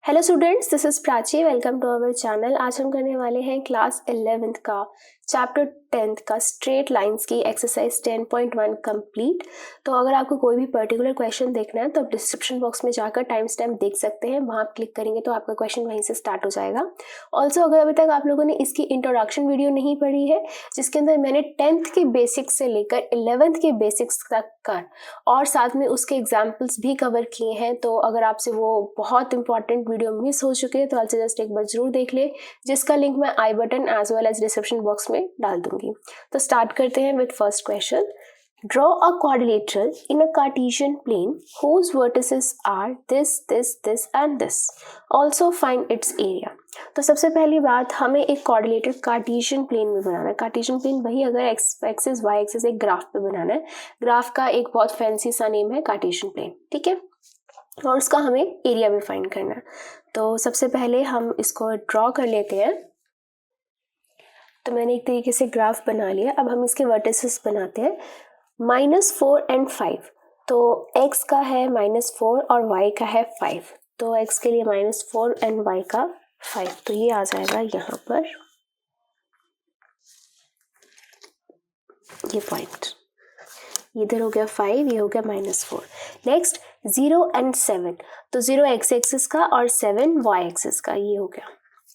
Hello students, this is Prachi. Welcome to our channel. आज हम करने वाले हैं क्लास 11th का चैप्टर 10th का स्ट्रेट लाइंस की एक्सरसाइज 10.1 कंप्लीट। तो अगर आपको कोई भी पर्टिकुलर क्वेश्चन देखना है तो आप डिस्क्रिप्शन बॉक्स में जाकर टाइम स्टैम्प देख सकते हैं, वहां आप क्लिक करेंगे तो आपका क्वेश्चन वहीं से स्टार्ट हो जाएगा। ऑल्सो अगर अभी तक आप लोगों ने इसकी इंट्रोडक्शन वीडियो नहीं पढ़ी है, जिसके अंदर मैंने 10th के बेसिक्स से लेकर 11th के बेसिक्स तक का और साथ में उसके एग्जाम्पल्स भी कवर किए हैं, तो अगर आपसे वो बहुत इंपॉर्टेंट वीडियो मिस हो चुके हैं तो आज जस्ट एक बार जरूर देख ले, जिसका लिंक मैं I button as well as description box में डाल दूंगी। तो स्टार्ट करते हैं with first question. Draw a quadrilateral in a Cartesian plane whose vertices are this and this. Also find its area. तो सबसे पहली बात, हमें एक क्वाड्रिलेटरल कार्टेशियन प्लेन में बनाना है। कार्टेशियन प्लेन वही अगर एक्स एक्सिस वाई एक्सिस एक ग्राफ पे बनाना है। ग्राफ का एक बहुत फैंसी सा नेम है कार्टेशियन प्लेन, ठीक है, और उसका हमें एरिया भी फाइंड करना है। तो सबसे पहले हम इसको ड्रॉ कर लेते हैं। तो मैंने एक तरीके से ग्राफ बना लिया। अब हम इसके वर्टिसेस बनाते हैं। -4 और 5, तो x का है -4 और y का है 5, तो x के लिए -4 और y का 5, तो ये आ जाएगा यहाँ पर ये पॉइंट। इधर हो गया 5, ये हो गया -4। नेक्स्ट 0 और 7, तो 0 x एक्सिस का और 7 y एक्सिस का, ये हो गया,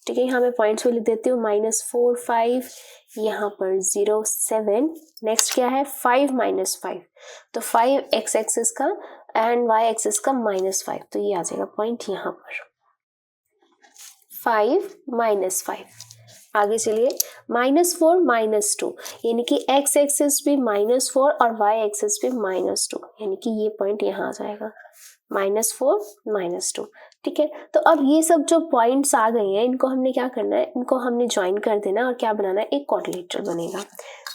ठीक है। यहाँ मैं पॉइंट्स को लिख देती हूँ, -4 5, यहाँ पर 0 7। नेक्स्ट क्या है 5 -5, तो 5 x एक्सिस का एंड y एक्सिस का -5, तो ये आ जाएगा पॉइंट यहाँ पर 5 -5। आगे चलिए -4 -2, यानी कि x एक्सिस भी -4 और y एक्सिस भी -2, यानी कि ये पॉइंट यहाँ आ जाएगा -4 -2, ठीक है। तो अब ये सब जो पॉइंट्स आ गए हैं, इनको हमने क्या करना है, इनको हमने ज्वाइन कर देना और क्या बनाना है, एक क्वाड्रिलेटरल बनेगा।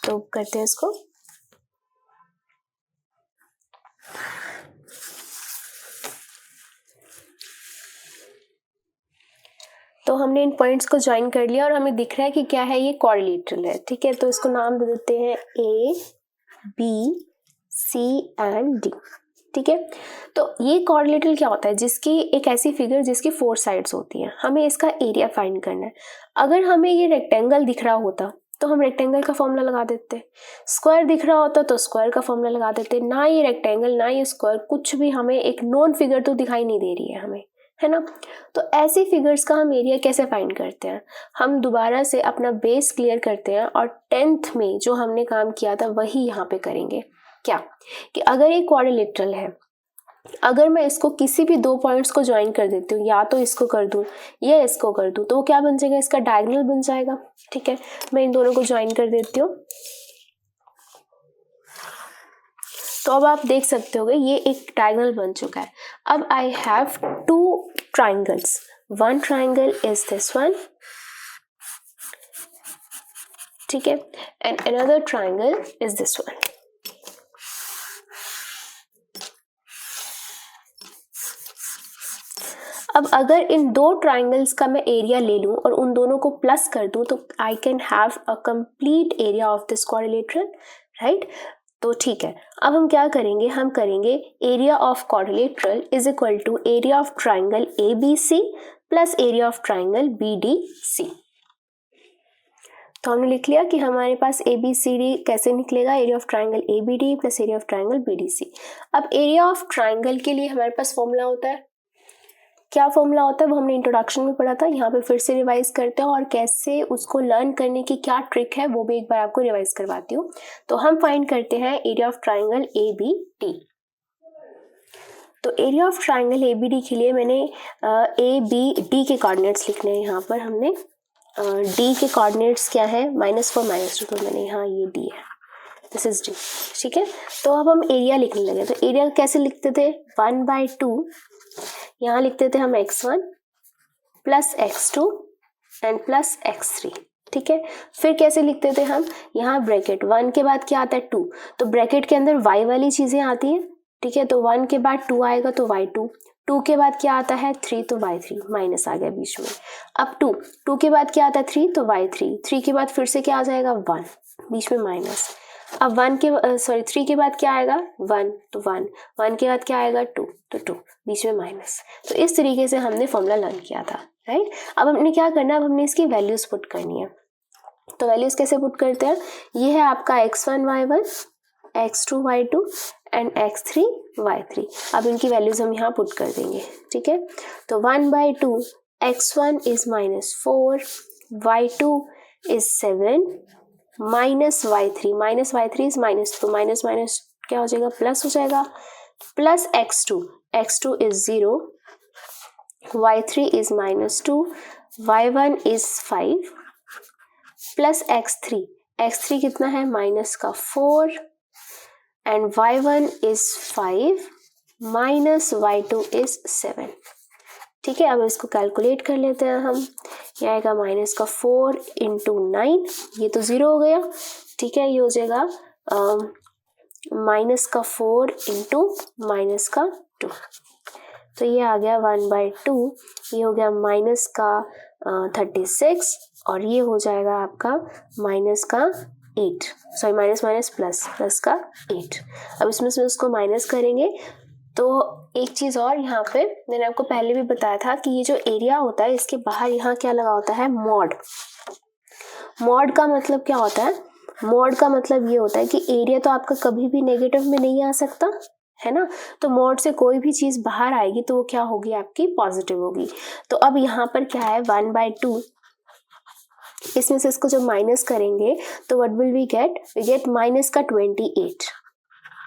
तो करते हैं इसको। तो हमने इन पॉइंट्स को ज्वाइन कर लिया और हमें दिख रहा है कि क्या है, ये क्वाड्रिलेटरल है, ठीक है। तो इसको नाम दे देते हैं A B C and D, ठीक है। तो ये क्वाड्रिलेटरल क्या होता है, जिसकी एक ऐसी फिगर जिसकी 4 साइड्स होती हैं। हमें इसका एरिया फाइंड करना है। अगर हमें ये रेक्टेंगल दिख रहा होता तो हम रेक्टेंगल का फॉर्मूला लगा देते, स्क्वायर दिख रहा होता तो स्क्वायर का फॉर्मूला लगा देते। ना ये रेक्टेंगल ना ये स्क्वायर, कुछ भी, हमें एक नॉन फिगर तो दिखाई नहीं दे रही है हमें, है ना। तो ऐसी फिगर्स का हम एरिया कैसे फाइंड करते हैं, हम दोबारा से अपना बेस क्लियर करते हैं और 10th में जो हमने काम किया था वही यहाँ पे करेंगे। क्या कि अगर ये क्वाड्रिलेटरल है, अगर मैं इसको किसी भी 2 पॉइंट्स को ज्वाइन कर देती हूँ, या तो इसको कर दूँ या इसको कर दूँ, तो वो क्या बन जाएगा, इसका डायगोनल बन जाएगा, ठीक है। मैं इन दोनों को ज्वाइन कर देती हूँ। तो अब आप देख सकते होगे ये एक डायगोनल बन चुका है। अब I have 2 triangles, one triangle is this one, ठीक है, and another triangle is this one. अब अगर इन 2 ट्राइंगल्स का मैं एरिया ले लूं और उन दोनों को प्लस कर दूं, तो I can have a complete area of this quadrilateral, right. तो ठीक है, अब हम क्या करेंगे, हम करेंगे area of quadrilateral is equal to area of triangle ABC plus area of triangle BDC। तो हमने लिख लिया कि हमारे पास ABCD कैसे निकलेगा, area of triangle ABD plus area of triangle BDC। अब एरिया ऑफ ट्राइंगल के लिए हमारे पास फॉर्मूला होता है, क्या फॉर्मूला होता है वो हमने इंट्रोडक्शन में पढ़ा था, यहाँ पे फिर से रिवाइज करते हैं और कैसे उसको लर्न करने की क्या ट्रिक है वो भी एक बार आपको रिवाइज करवाती हूँ। तो हम फाइंड करते हैं एरिया ऑफ ट्राइंगल ABD। तो एरिया ऑफ ट्राइंगल ABD के लिए मैंने ABD के कोऑर्डिनेट्स लिखने हैं। यहाँ पर हमने D के कोऑर्डिनेट्स क्या है, -4 -2, तो मैंने यहाँ ये D है, दिस इज D, ठीक है। तो अब हम एरिया लिखने लगे। तो एरिया कैसे लिखते थे, 1/2, यहाँ लिखते थे हम x1 plus x2 and plus x3, ठीक है। फिर कैसे लिखते थे हम, यहाँ ब्रैकेट 1 के बाद क्या आता है 2, तो ब्रैकेट के अंदर y वाली चीजें आती हैं, ठीक है। तो 1 के बाद 2 आएगा तो y2, 2 के बाद क्या आता है 3, तो y3, माइनस आ गया बीच में। अब 2 के बाद क्या आता है 3, तो y3, 3 के बाद फिर से क्या आ जाएगा 1, बीच में माइनस। अब 3 के बाद क्या आएगा 1, तो 1 के बाद क्या आएगा 2, तो 2, बीच में माइनस। तो इस तरीके से हमने फॉर्मूला लर्न किया था, राइट। अब हमने क्या करना है, अब हमने इसकी वैल्यूज पुट करनी है। तो वैल्यूज कैसे पुट करते हैं, ये है आपका x1 y1, x2 y2 and x3 y3। अब इनकी वैल्यूज हम यहाँ पुट कर देंगे, ठीक है। तो 1/2 x1 is -4, y2 is 7, minus y3 is -2, minus minus क्या हो जाएगा, प्लस हो जाएगा, plus x2 is 0, y3 is -2, y1 is 5, plus x3 कितना है, -4 and y1 is 5 minus y2 is 7, ठीक है। अब इसको कैलकुलेट कर लेते हैं हम। ये आएगा -4 × 9, ये तो 0 हो गया, ठीक है। ये हो जाएगा -4 × -2, तो ये आ गया 1/2, ये हो गया -36 और ये हो जाएगा आपका -8, सॉरी माइनस प्लस का 8। अब इसमें से उसको माइनस करेंगे तो एक चीज़ और, यहाँ पे मैंने आपको पहले भी बताया था कि ये जो एरिया होता है इसके बाहर यहाँ क्या लगा होता है, मॉड का मतलब क्या होता है, मॉड का मतलब ये होता है कि एरिया तो आपका कभी भी नेगेटिव में नहीं आ सकता है ना, तो मॉड से कोई भी चीज़ बाहर आएगी तो वो क्या होगी, आपकी पॉजिटिव होगी। तो अब यहाँ पर क्या है 1/2, इसमें से इसको जब माइनस करेंगे तो what will we get minus का 28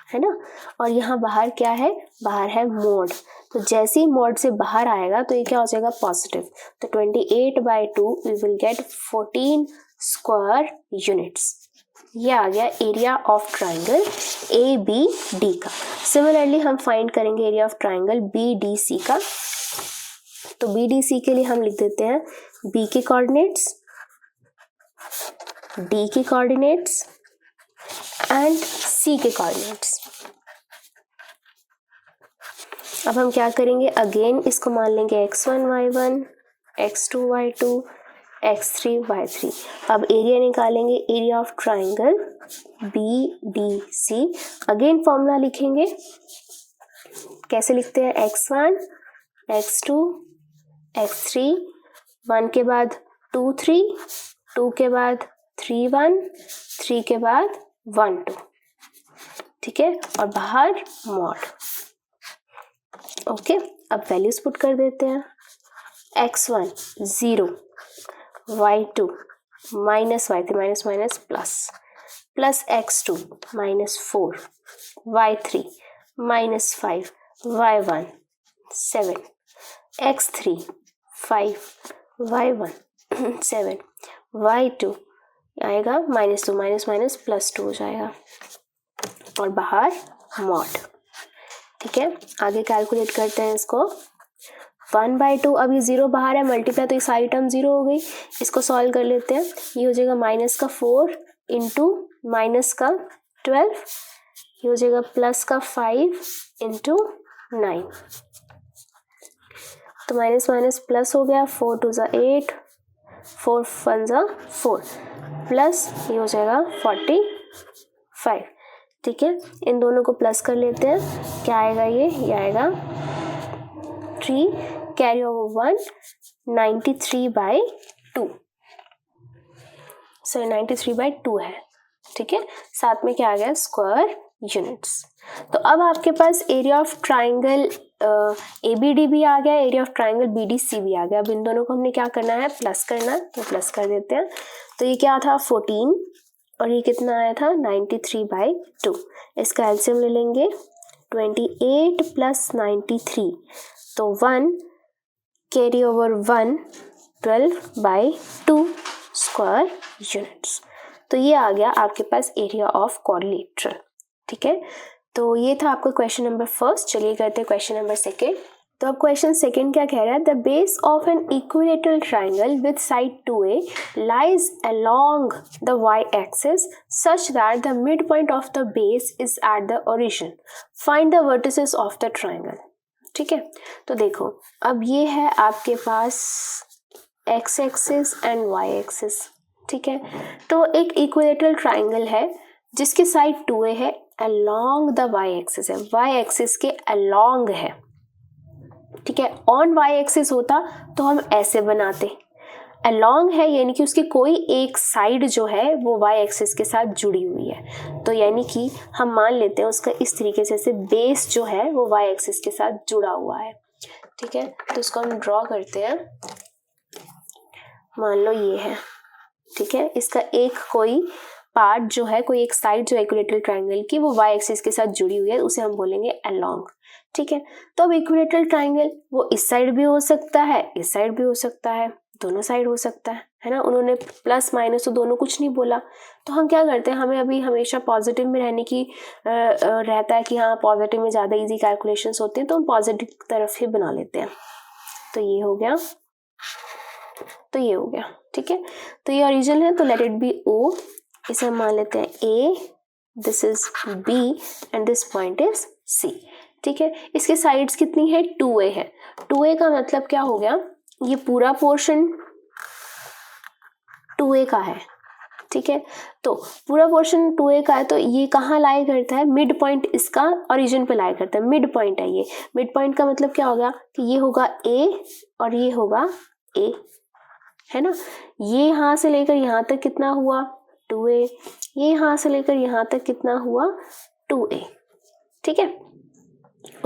है ना, और यहाँ बाहर क्या है, बाहर है मॉड, तो जैसे ही मॉड से बाहर आएगा तो ये क्या हो जाएगा, पॉजिटिव। तो 28/2 we will get 14 square units. ये आ गया एरिया ऑफ ट्राइंगल ABD का। सिमिलरली हम फाइंड करेंगे एरिया ऑफ ट्राइंगल BDC का। तो BDC के लिए हम लिख देते हैं B के कोऑर्डिनेट्स, D के कोऑर्डिनेट्स एंड C के कोऑर्डिनेट्स। अब हम क्या करेंगे, अगेन इसको मान लेंगे x1 y1, x2 y2, x3 y3। अब एरिया निकालेंगे, area of triangle BDC। Again formula लिखेंगे, कैसे लिखते हैं, x1 x2 x3, 1 के बाद 2 3, 2 के बाद 3 1, 3 के बाद 1 2, ठीक है, और बाहर मॉड। ओके, अब वैल्यूज पुट कर देते हैं, x1 0, y2 -y3 minus plus x2 -4, y3 -5, y1 7, x3 5, y1 7, y2 आएगा -2 माइनस +2 हो जाएगा और बाहर मॉड, ठीक है। आगे कैलकुलेट करते हैं इसको, 1/2, अब ये 0 बाहर है, मल्टीप्लाई तो ये सारी टर्म 0 हो गई। इसको सॉल्व कर लेते हैं, ये हो जाएगा -4 × -12, ये हो जाएगा +5 × 9, तो माइनस प्लस हो गया, 4 2 = 8, 4 1 = 4, प्लस ये हो जाएगा 45, ठीक है। इन दोनों को प्लस कर लेते हैं, क्या आएगा, ये आएगा 3 कैरी ओवर 1, 93/2, सॉरी 93/2 है, ठीक है। साथ में क्या आ गया, स्क्वायर यूनिट्स। तो अब आपके पास एरिया ऑफ ट्राइंगल ABD भी आ गया, एरिया ऑफ ट्राइंगल BDC भी आ गया। अब इन दोनों को हमने क्या करना है, प्लस करना है, तो प्लस कर देते हैं। तो ये क्या था 14 और ये कितना आया था 93/2। इसका एलसीएम ले लेंगे, 28 + 93, तो 1 कैरी ओवर 1, 12/2 स्क्वायर यूनिट्स। तो ये आ गया आपके पास एरिया ऑफ क्वाड्रिलेटरल, ठीक है। तो ये था आपका क्वेश्चन नंबर फर्स्ट। चलिए करते हैं क्वेश्चन नंबर सेकेंड। तो अब क्वेश्चन सेकेंड क्या कह रहा है, the base of an equilateral triangle with side 2A lies along the y axis such that the mid point of the base is at the origin, find the vertices of the triangle, ठीक है। तो देखो, अब ये है आपके पास x axis and y axis, ठीक है। तो एक इक्विलेटरल ट्राइंगल है, जिसकी साइड 2a है along द y एक्सिस है, y एक्सिस के along है, ठीक है। ऑन y एक्सिस होता तो हम ऐसे बनाते, along है यानी कि उसकी कोई एक साइड जो है वो y एक्सिस के साथ जुड़ी हुई है, तो यानी कि हम मान लेते हैं उसका इस तरीके से बेस जो है वो y एक्सिस के साथ जुड़ा हुआ है, ठीक है। तो इसको हम ड्रॉ करते हैं, मान लो ये है, ठीक है। इसका एक कोई पार्ट जो है, कोई एक साइड जो है इक्विलेटरल ट्रायंगल की वो y एक्सिस के साथ जुड़ी हुई है, उसे हम बोलेंगे along, ठीक है। तो अब इक्विलेटरल ट्रायंगल वो इस साइड भी हो सकता है, इस साइड भी हो सकता है, दोनों साइड हो सकता है ना। उन्होंने प्लस माइनस तो दोनों कुछ नहीं बोला, तो हम क्या करते हैं, हमें अभी हमेशा पॉजिटिव में रहने की रहता है कि हाँ पॉजिटिव में ज़्यादा इजी कैलकुलेशंस होते हैं, तो हम पॉजिटिव तरफ ही बना लेते हैं। तो ये हो गया, तो ये हो गया, ठीक है। तो ये ओरिजिन है, तो लेट इट बी O, इसे हम मान लेते हैं A, this is B and this point is C, ठीक है। इसके साइड्स कितनी है, 2a है। 2a का मतलब क्या हो गया, ये पूरा पोर्शन 2a का है, ठीक है। तो पूरा पोर्शन 2a का है, तो ये कहाँ लाई करता है, मिड पॉइंट इसका ओरिजिन पे लाई करता है, मिड पॉइंट है ये। मिड पॉइंट का मतलब क्या होगा कि ये होगा A और ये होगा A, है ना। ये यहाँ से लेकर यहाँ तक कितना हुआ 2a, ये यहाँ से लेकर यहाँ तक कितना हुआ 2a, ठीक है।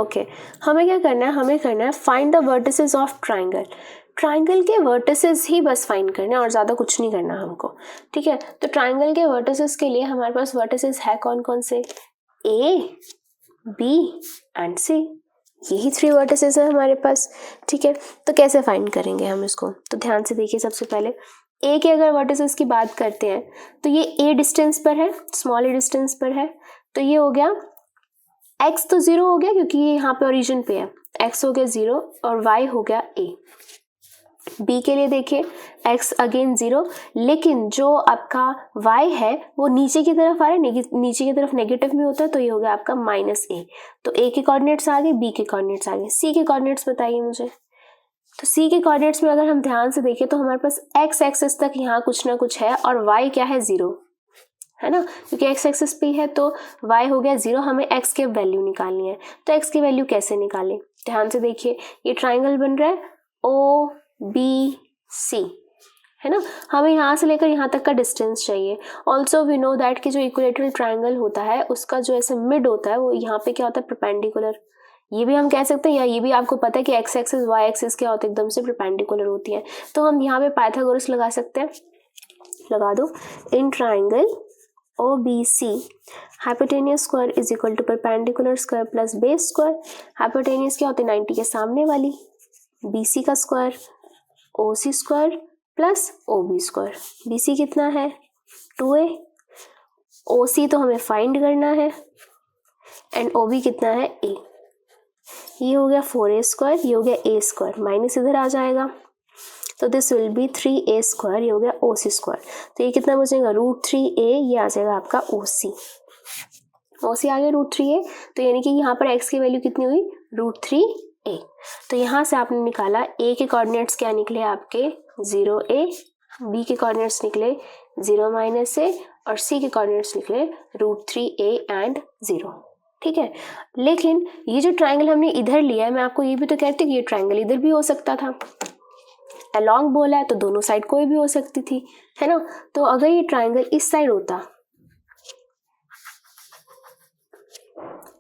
ओके, हमें क्या करना है, हमें करना है find the vertices of triangle. Triangle के वर्टिसेस ही बस फाइंड करना है और ज़्यादा कुछ नहीं करना हमको, ठीक है। तो ट्राइंगल के वर्टिसेस के लिए हमारे पास वर्टिसेस है कौन कौन से, A, B एंड C, यही 3 वर्टिसेस है हमारे पास, ठीक है। तो कैसे फाइंड करेंगे हम इसको, तो ध्यान से देखिए। सबसे पहले A के अगर वर्टिसेस की बात करते हैं तो ये A डिस्टेंस पर है, स्मॉल A डिस्टेंस पर है, तो ये हो गया x तो 0 हो गया क्योंकि ये यहाँ पे ओरिजिन पे है, x हो गया 0 और y हो गया A। B के लिए देखिए x अगेन 0, लेकिन जो आपका y है वो नीचे की तरफ आ रहा है, नीचे की तरफ नेगेटिव में होता है, तो ये हो गया आपका -a। तो A के कोऑर्डिनेट्स आ गए, B के कोऑर्डिनेट्स आ गए, C के कोऑर्डिनेट्स बताइए मुझे। तो C के कोऑर्डिनेट्स में अगर हम ध्यान से देखें तो हमारे पास x एक्सिस तक यहाँ कुछ ना कुछ है और y क्या है 0, है ना, क्योंकि x एक्सिस पे है तो y हो गया 0, हमें x के वैल्यू निकालनी है। तो x की वैल्यू कैसे निकालें, ध्यान से देखिए। ये ट्राइंगल बन रहा है OBC, है ना, हमें यहाँ से लेकर यहाँ तक का डिस्टेंस चाहिए। ऑल्सो वी नो दैट कि जो इक्विलेटरल ट्राइंगल होता है उसका जो ऐसे मिड होता है वो यहाँ पे क्या होता है, परपेंडिकुलर। ये भी हम कह सकते हैं, या ये भी आपको पता है कि x एक्सिस y एक्सिस क्या होता है, एकदम से परपेंडिकुलर होती है। तो हम यहाँ पे पाइथागोरस लगा सकते हैं, लगा दो। In triangle OBC hypotenuse square is equal to perpendicular square plus base square. Hypotenuse क्या होती है, 90 के सामने वाली, BC का square OC square plus OB square. BC कितना है 2a, OC तो हमें फाइंड करना है एंड OB कितना है A। ये हो गया 4a स्क्वायर, ये हो गया a स्क्वायर, माइनस इधर आ जाएगा तो this will be 3a square, ये हो गया OC स्क्वायर। तो ये कितना बचेगा √3a, ये आ जाएगा आपका OC आ गया √3a। तो यानी कि यहाँ पर x की वैल्यू कितनी हुई √3a। तो यहाँ से आपने निकाला a के कोऑर्डिनेट्स क्या निकले आपके 0a, b के कोऑर्डिनेट्स निकले 0 -a और c के कोऑर्डिनेट्स निकले √3a एंड 0, ठीक है। लेकिन ये जो ट्राइंगल हमने इधर लिया है, मैं आपको ये भी तो कहती कि ये ट्राइंगल इधर भी हो सकता था, अलोंग बोला है तो दोनों साइड कोई भी हो सकती थी, है ना। तो अगर ये ट्राइंगल इस साइड होता,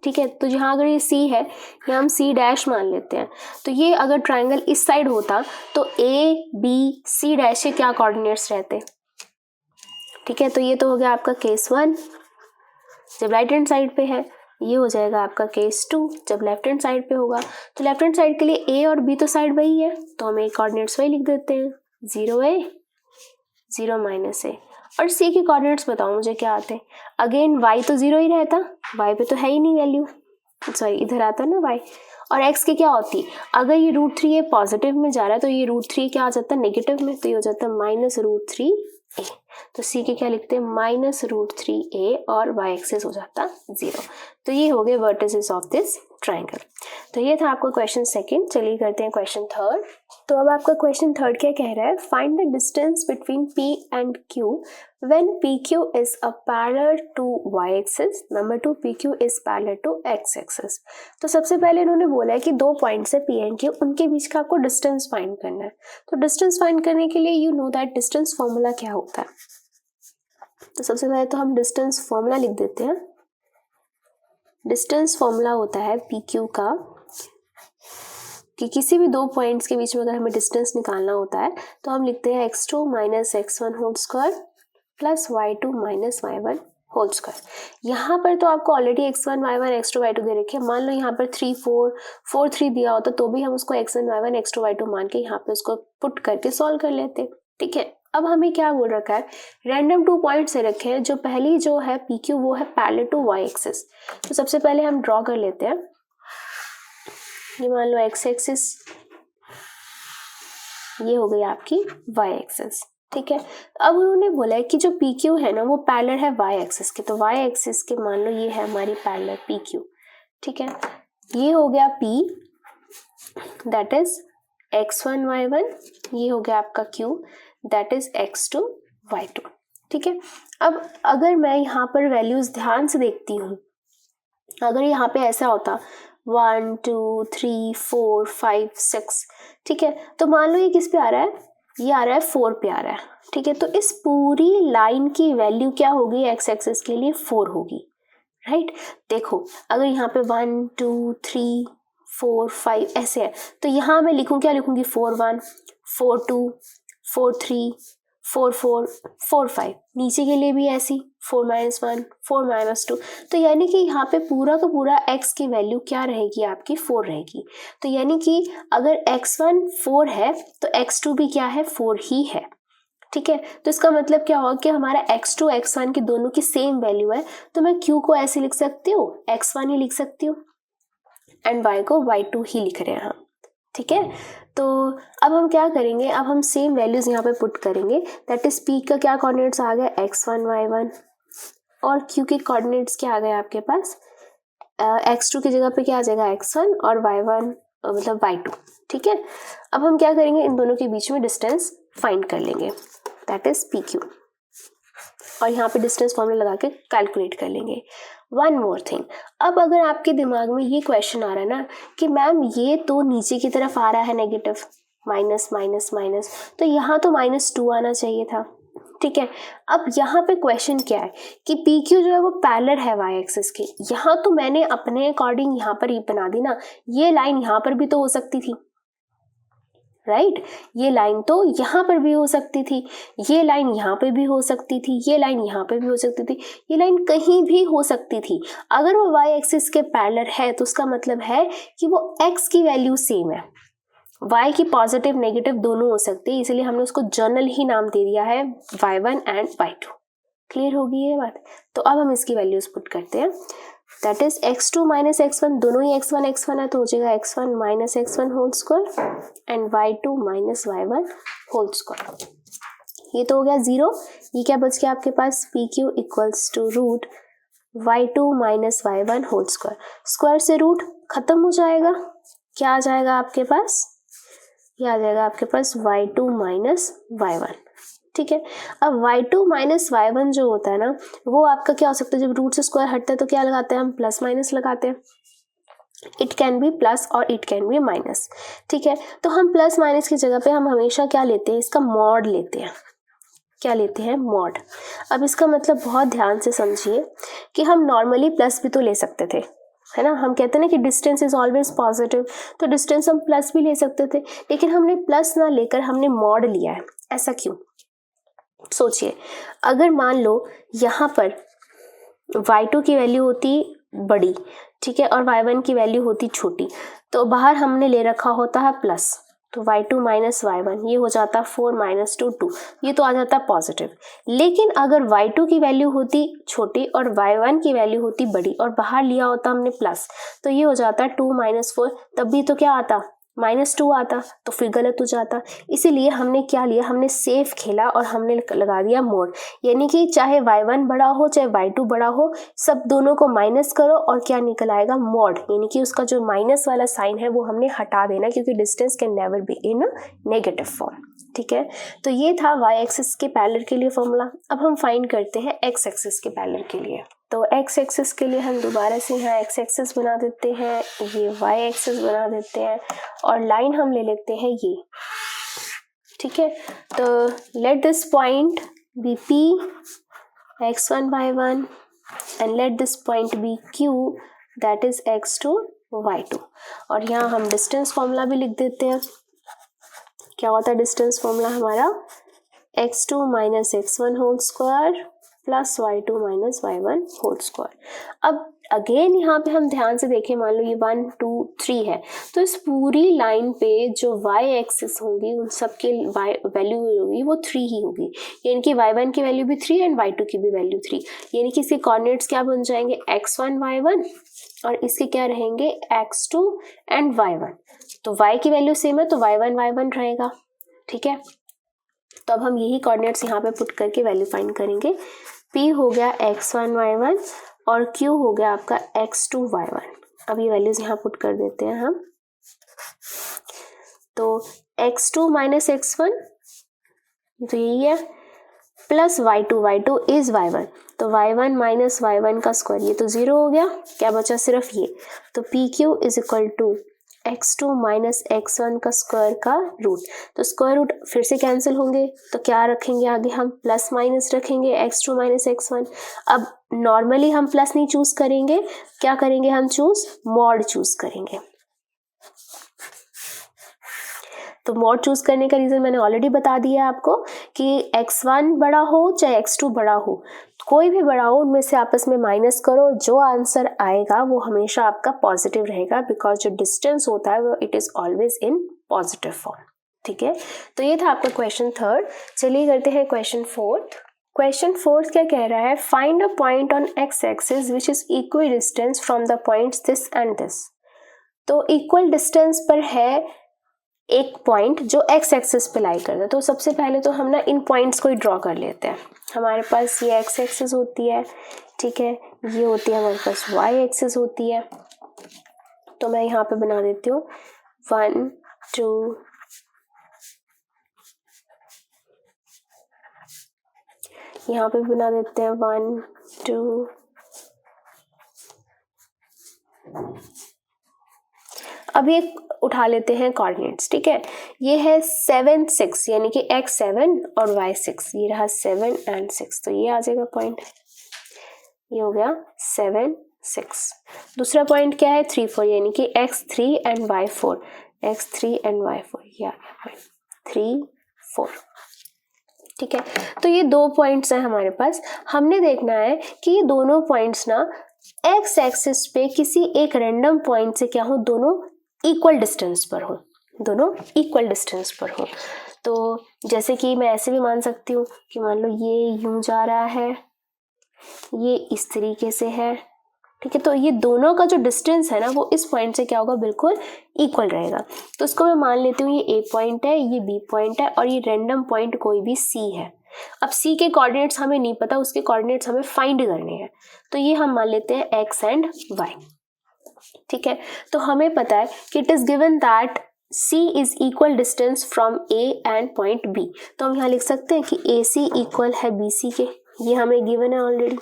ठीक है, तो जहाँ अगर ये C है यहाँ हम C' मान लेते हैं, तो ये अगर ट्राइंगल इस साइड होता तो ABC' के क्या कोऑर्डिनेट्स रहते, ठीक है। तो ये तो हो गया आपका केस 1 जब राइट हैंड साइड पे है, ये हो जाएगा आपका केस 2 जब लेफ्ट हैंड साइड पे होगा। तो लेफ्ट हैंड साइड के लिए A और B तो साइड वही है, तो हम एक कोऑर्डिनेट्स वही लिख देते हैं 0a 0 -a। और C के कोऑर्डिनेट्स बताओ मुझे क्या आते हैं, अगेन y तो 0 ही रहता, y पे तो है ही नहीं वैल्यू, सॉरी इधर आता ना y। और x की क्या होती, अगर ये √3a पॉजिटिव में जा रहा है तो ये √3 क्या आ जाता है नेगेटिव में, तो ये हो जाता है -√3a। तो C के क्या लिखते हैं -√3a और y एक्सिस हो जाता 0। तो ये हो गए वर्टिसेस ऑफ दिस ट्राइंगल। तो ये था आपका क्वेश्चन सेकंड। चलिए करते हैं क्वेश्चन थर्ड। तो अब आपका क्वेश्चन थर्ड क्या कह रहा है, find the distance between P and Q when PQ is a parallel to y axis, number 2 PQ is parallel to x axis. तो सबसे पहले इन्होंने बोला है कि 2 पॉइंट्स है P एंड Q, उनके बीच का आपको डिस्टेंस फाइंड करना है। तो डिस्टेंस फाइंड करने के लिए you know that distance formula क्या होता है। तो सबसे पहले तो हम डिस्टेंस फॉर्मूला लिख देते हैं। डिस्टेंस फॉर्मूला होता है PQ का कि किसी भी 2 पॉइंट्स के बीच में अगर हमें डिस्टेंस निकालना होता है तो हम लिखते हैं x2 minus x1 whole square plus y2 minus y1 whole square. यहाँ पर तो आपको already x1 y1 x2 y2 दे रखे हैं। मान लो यहाँ पर 3 4 4 3 दिया होता तो भी हम उसको x1 y1 x2 y2 मान के यहाँ पे उसको पुट करके सॉल्व कर लेते। ठीक है, अब हमें क्या बोल रखा है, रैंडम 2 पॉइंट से रखे हैं। जो पहली जो है PQ वो है पैरेलल टू y एक्सिस। तो सबसे पहले हम ड्रॉ कर लेते हैं। ये मान लो x एक्सिस, ये हो गई आपकी y एक्सिस। ठीक है, अब उन्होंने बोला है कि जो PQ है ना वो पैरेलल है y एक्सिस के। तो y एक्सिस के मान लो ये है हमारी पैरेलल PQ। ठीक है, ये हो गया P that is x1 y1, ये हो गया आपका Q that is x2 y2। ठीक है, अब अगर मैं यहाँ पर वैल्यूज ध्यान से देखती हूँ, अगर यहाँ पे ऐसा होता 1 2 3 4 5 6, ठीक है, तो मान लो ये किस पे आ रहा है, ये आ रहा है 4 पे आ रहा है। ठीक है, तो इस पूरी लाइन की वैल्यू क्या होगी, x एक्सिस के लिए 4 होगी। राइट, देखो अगर यहाँ पे 1 2 3 4 5 ऐसे है तो यहाँ मैं लिखूँ, क्या लिखूंगी, 4 1 4 2 4 3 4 4 4 5। नीचे के लिए भी ऐसी 4 -1 4 -2। तो यानी कि यहाँ पे पूरा का पूरा x की वैल्यू क्या रहेगी, आपकी 4 रहेगी। तो यानी कि अगर x1 4 है तो x2 भी क्या है, 4 ही है। ठीक है, तो इसका मतलब क्या होगा कि हमारा x2 x1 की दोनों की सेम वैल्यू है। तो मैं q को ऐसे लिख सकती हूँ, x1 ही लिख सकती हूँ एंड y को y2 ही लिख रहे हैं हम। ठीक है, तो अब हम क्या करेंगे, अब हम सेम वैल्यूज यहाँ पे पुट करेंगे। दैट इज P का क्या कोऑर्डिनेट्स आ गए, x1 y1, और Q के कोऑर्डिनेट्स क्या आ गए आपके पास, x2 की जगह पे क्या आ जाएगा, x1 और y1 मतलब y2। ठीक है, अब हम क्या करेंगे, इन दोनों के बीच में डिस्टेंस फाइंड कर लेंगे, दैट इज PQ, और यहाँ पे डिस्टेंस फॉर्मूला लगा के कैलकुलेट कर लेंगे। वन मोर थिंग, अब अगर आपके दिमाग में ये क्वेश्चन आ रहा है ना कि मैम ये तो नीचे की तरफ आ रहा है नेगेटिव, माइनस माइनस माइनस, तो यहाँ तो -2 आना चाहिए था। ठीक है, अब यहाँ पे क्वेश्चन क्या है कि PQ जो है वो पैरेलल है y एक्सिस के। यहाँ तो मैंने अपने अकॉर्डिंग यहाँ पर बना दी ना, ये लाइन यहाँ पर भी तो हो सकती थी। राइट, ये लाइन तो यहाँ पर भी हो सकती थी, ये लाइन यहाँ पे भी हो सकती थी, ये लाइन यहाँ पे भी हो सकती थी, ये लाइन कहीं भी हो सकती थी। अगर वो y एक्सिस के पैरेलल है तो उसका मतलब है कि वो x की वैल्यू सेम है। y की पॉजिटिव नेगेटिव दोनों हो सकती है, इसलिए हमने उसको जनरल ही नाम दे दिया है y1 एंड y2। क्लियर होगी ये बात। तो अब हम इसकी वैल्यूज पुट करते हैं। That is x2 minus x1, दोनों ही x1 है तो हो जाएगा x1 minus x1 whole square and y2 minus y1 whole square. ये तो हो गया 0। ये क्या बच गया आपके पास, PQ equals to root y2 minus y1 whole square. Square से रूट खत्म हो जाएगा, क्या आ जाएगा आपके पास, ये आ जाएगा आपके पास y2 माइनस y1। ठीक है, अब y2 माइनस y1 जो होता है ना वो आपका क्या हो सकता है, जब रूट से स्क्वायर हटता है तो क्या लगाते हैं हम, प्लस माइनस लगाते हैं। इट कैन बी प्लस और इट कैन बी माइनस। ठीक है, तो हम प्लस माइनस की जगह पे हम हमेशा क्या लेते हैं, इसका मॉड लेते हैं। क्या लेते हैं, मॉड। अब इसका मतलब बहुत ध्यान से समझिए कि हम नॉर्मली प्लस भी तो ले सकते थे, है ना। हम कहते हैं ना कि डिस्टेंस इज ऑलवेज पॉजिटिव, तो डिस्टेंस हम प्लस भी ले सकते थे, लेकिन हमने प्लस ना लेकर हमने मॉड लिया है। ऐसा क्यों, सोचिए। अगर मान लो यहाँ पर y2 की वैल्यू होती बड़ी, ठीक है, और y1 की वैल्यू होती छोटी, तो बाहर हमने ले रखा होता है प्लस, तो y2 माइनस y1 ये हो जाता 4 माइनस 2 2, ये तो आ जाता पॉजिटिव। लेकिन अगर y2 की वैल्यू होती छोटी और y1 की वैल्यू होती बड़ी और बाहर लिया होता हमने प्लस, तो ये हो जाता 2 माइनस 4, तब भी तो क्या आता -2 आता तो फिर गलत हो जाता। इसीलिए हमने क्या लिया, हमने सेफ खेला और हमने लगा दिया मोड, यानी कि चाहे y1 बड़ा हो चाहे y2 बड़ा हो, सब दोनों को माइनस करो और क्या निकल आएगा, मोड, यानी कि उसका जो माइनस वाला साइन है वो हमने हटा देना, क्योंकि distance can never be in negative form. ठीक है, तो ये था y एक्सिस के पैरेलल के लिए फॉर्मूला। अब हम फाइंड करते हैं x एक्सिस के पैरेलल के लिए। तो x एक्सिस के लिए हम दोबारा से यहाँ x एक्सिस बना देते हैं, ये y एक्सिस बना देते हैं और लाइन हम ले लेते हैं ये। ठीक है, तो let this point be p x1 y1 and let this point be q that is x2 y2। और यहाँ हम डिस्टेंस फॉर्मूला भी लिख देते हैं। क्या होता है डिस्टेंस फॉर्मूला हमारा, x2 minus x1 whole square plus y2 minus y1 whole square. अब अगेन यहाँ पे हम ध्यान से देखें, मान लो ये 1 2 3 है, तो इस पूरी लाइन पे जो y एक्सिस होगी उन सब की वैल्यू होगी वो 3 ही होगी, यानी कि y1 की वैल्यू भी 3 एंड y2 की भी वैल्यू 3, यानी कि इसके कोऑर्डिनेट्स क्या बन जाएंगे, x1 y1 और इसके क्या रहेंगे, x2 एंड y1। तो y की वैल्यू सेम है तो y1 y1 रहेगा। ठीक है, तो अब हम यही कोऑर्डिनेट्स यहाँ पे पुट करके वैल्यू फाइंड करेंगे। p हो गया x1 y1 और q हो गया आपका x2 y1। अब ये वैल्यूज यहाँ पुट कर देते हैं हम। तो x2 माइनस x1 तो यही है, प्लस y2 इज y1, तो y1 माइनस y1 का स्क्वायर, ये तो 0 हो गया, क्या बचा सिर्फ ये, तो pq is equal to x2 minus x1 का स्क्वायर का रूट। तो स्क्वायर रूट फिर से कैंसिल होंगे, तो क्या रखेंगे आगे हम, प्लस माइनस रखेंगे x2 माइनस x1। अब नॉर्मली हम प्लस नहीं चूज करेंगे, क्या करेंगे हम चूज, मॉड चूज करेंगे। तो मॉड चूज करने का रीजन मैंने ऑलरेडी बता दिया आपको कि x1 बड़ा हो चाहे x2 बड़ा हो, कोई भी बड़ा हो, उनमें से आपस में माइनस करो, जो आंसर आएगा वो हमेशा आपका पॉजिटिव रहेगा, बिकॉज जो डिस्टेंस होता है वो it is always in positive form. ठीक है, तो ये था आपका क्वेश्चन थर्ड। चलिए करते हैं क्वेश्चन फोर्थ। क्वेश्चन फोर्थ क्या कह रहा है, find a point on x axis which is equal distance from the points this and this. तो इक्वल डिस्टेंस पर है एक पॉइंट जो एक्स एक्सिस पे लाई करता है। तो सबसे पहले तो हम ना इन पॉइंट्स को ही ड्रॉ कर लेते हैं। हमारे पास ये एक्स एक्सिस होती है, ठीक है, ये होती है हमारे पास वाई एक्सिस होती है। तो मैं यहाँ पे बना देती हूँ 1 2, यहाँ पे बना देते हैं 1 2। अब ये उठा लेते हैं कोऑर्डिनेट्स। ठीक है, ये है 7 6, यानी कि x 7 और y 6, ये रहा 7 एंड 6, तो ये आ जाएगा पॉइंट, ये हो गया 7 6। दूसरा पॉइंट क्या है 3 4, यानी कि x 3 and y 4, x 3 and y 4, ये आ गया पॉइंट 3 4। ठीक है, तो ये दो पॉइंट्स हैं हमारे पास। हमने देखना है कि ये दोनों पॉइंट्स ना x एक्सिस पे किसी एक रैंडम पॉइंट से क्या हो, दोनों इक्वल डिस्टेंस पर हो, दोनों इक्वल डिस्टेंस पर हो। तो जैसे कि मैं ऐसे भी मान सकती हूँ कि मान लो ये यूं जा रहा है, ये इस तरीके से है। ठीक है, तो ये दोनों का जो डिस्टेंस है ना वो इस पॉइंट से क्या होगा, बिल्कुल इक्वल रहेगा। तो इसको मैं मान लेती हूँ ये ए पॉइंट है, ये बी पॉइंट है और ये रैंडम पॉइंट कोई भी सी है। अब सी के कोऑर्डिनेट्स हमें नहीं पता, उसके कोऑर्डिनेट्स हमें फाइंड करने हैं। तो ये हम मान लेते हैं एक्स एंड वाई। ठीक है, तो हमें पता है कि it is given that C is equal distance from A and point B। तो हम यहाँ लिख सकते हैं कि AC इक्वल है BC के, ये हमें गिवन है ऑलरेडी।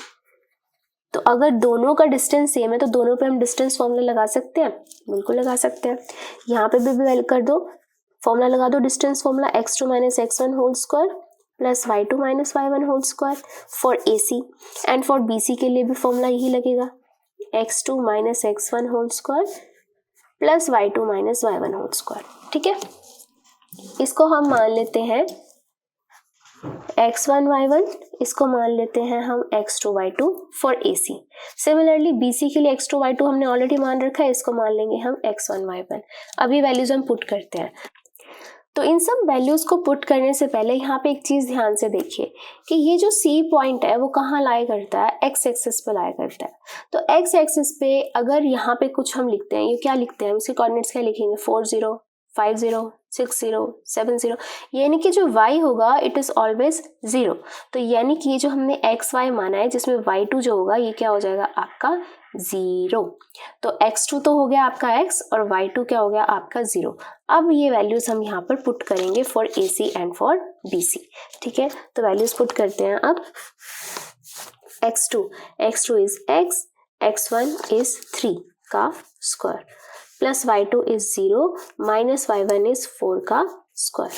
तो अगर दोनों का डिस्टेंस सेम है तो दोनों पे हम डिस्टेंस फॉर्मूला लगा सकते हैं, बिल्कुल लगा सकते हैं। यहाँ पे भी वैल्यू कर दो, फॉर्मूला लगा दो, distance formula x2 minus x1 whole square plus y2 minus y1 whole square for AC, and for BC के लिए भी फॉर्मूला यही लगेगा, x2 minus x1 whole square plus y2 minus y1 whole square. ठीक है, इसको हम मान लेते हैं x1 y1, इसको मान लेते हैं हम x2 y2 for AC। Similarly BC के लिए x2 y2 हमने ऑलरेडी मान रखा है, इसको मान लेंगे हम x1 y1। अभी वैल्यूज हम पुट करते हैं। तो इन सब वैल्यूज को पुट करने से पहले यहाँ पे एक चीज ध्यान से देखिए कि ये जो C पॉइंट है वो कहाँ लाई करता है, x एक्सिस पे लाई करता है। तो x एक्सिस पे अगर यहाँ पे कुछ हम लिखते हैं, ये क्या लिखते हैं, उसके कोऑर्डिनेट्स क्या लिखेंगे 4 0 50, 60, 70, यानी कि जो y होगा इट इज़ ऑलवेज 0। तो यानी कि ये जो हमने एक्स वाई माना है जिसमें y2 जो होगा ये क्या हो जाएगा आपका 0। तो x2 तो हो गया आपका x और y2 क्या हो गया आपका 0। अब ये वैल्यूज हम यहाँ पर पुट करेंगे for AC and for BC। ठीक है, तो वैल्यूज पुट करते हैं अब। x2 is x, x1 is 3 का square plus y2 is 0 minus y1 is 4 का स्क्वायर।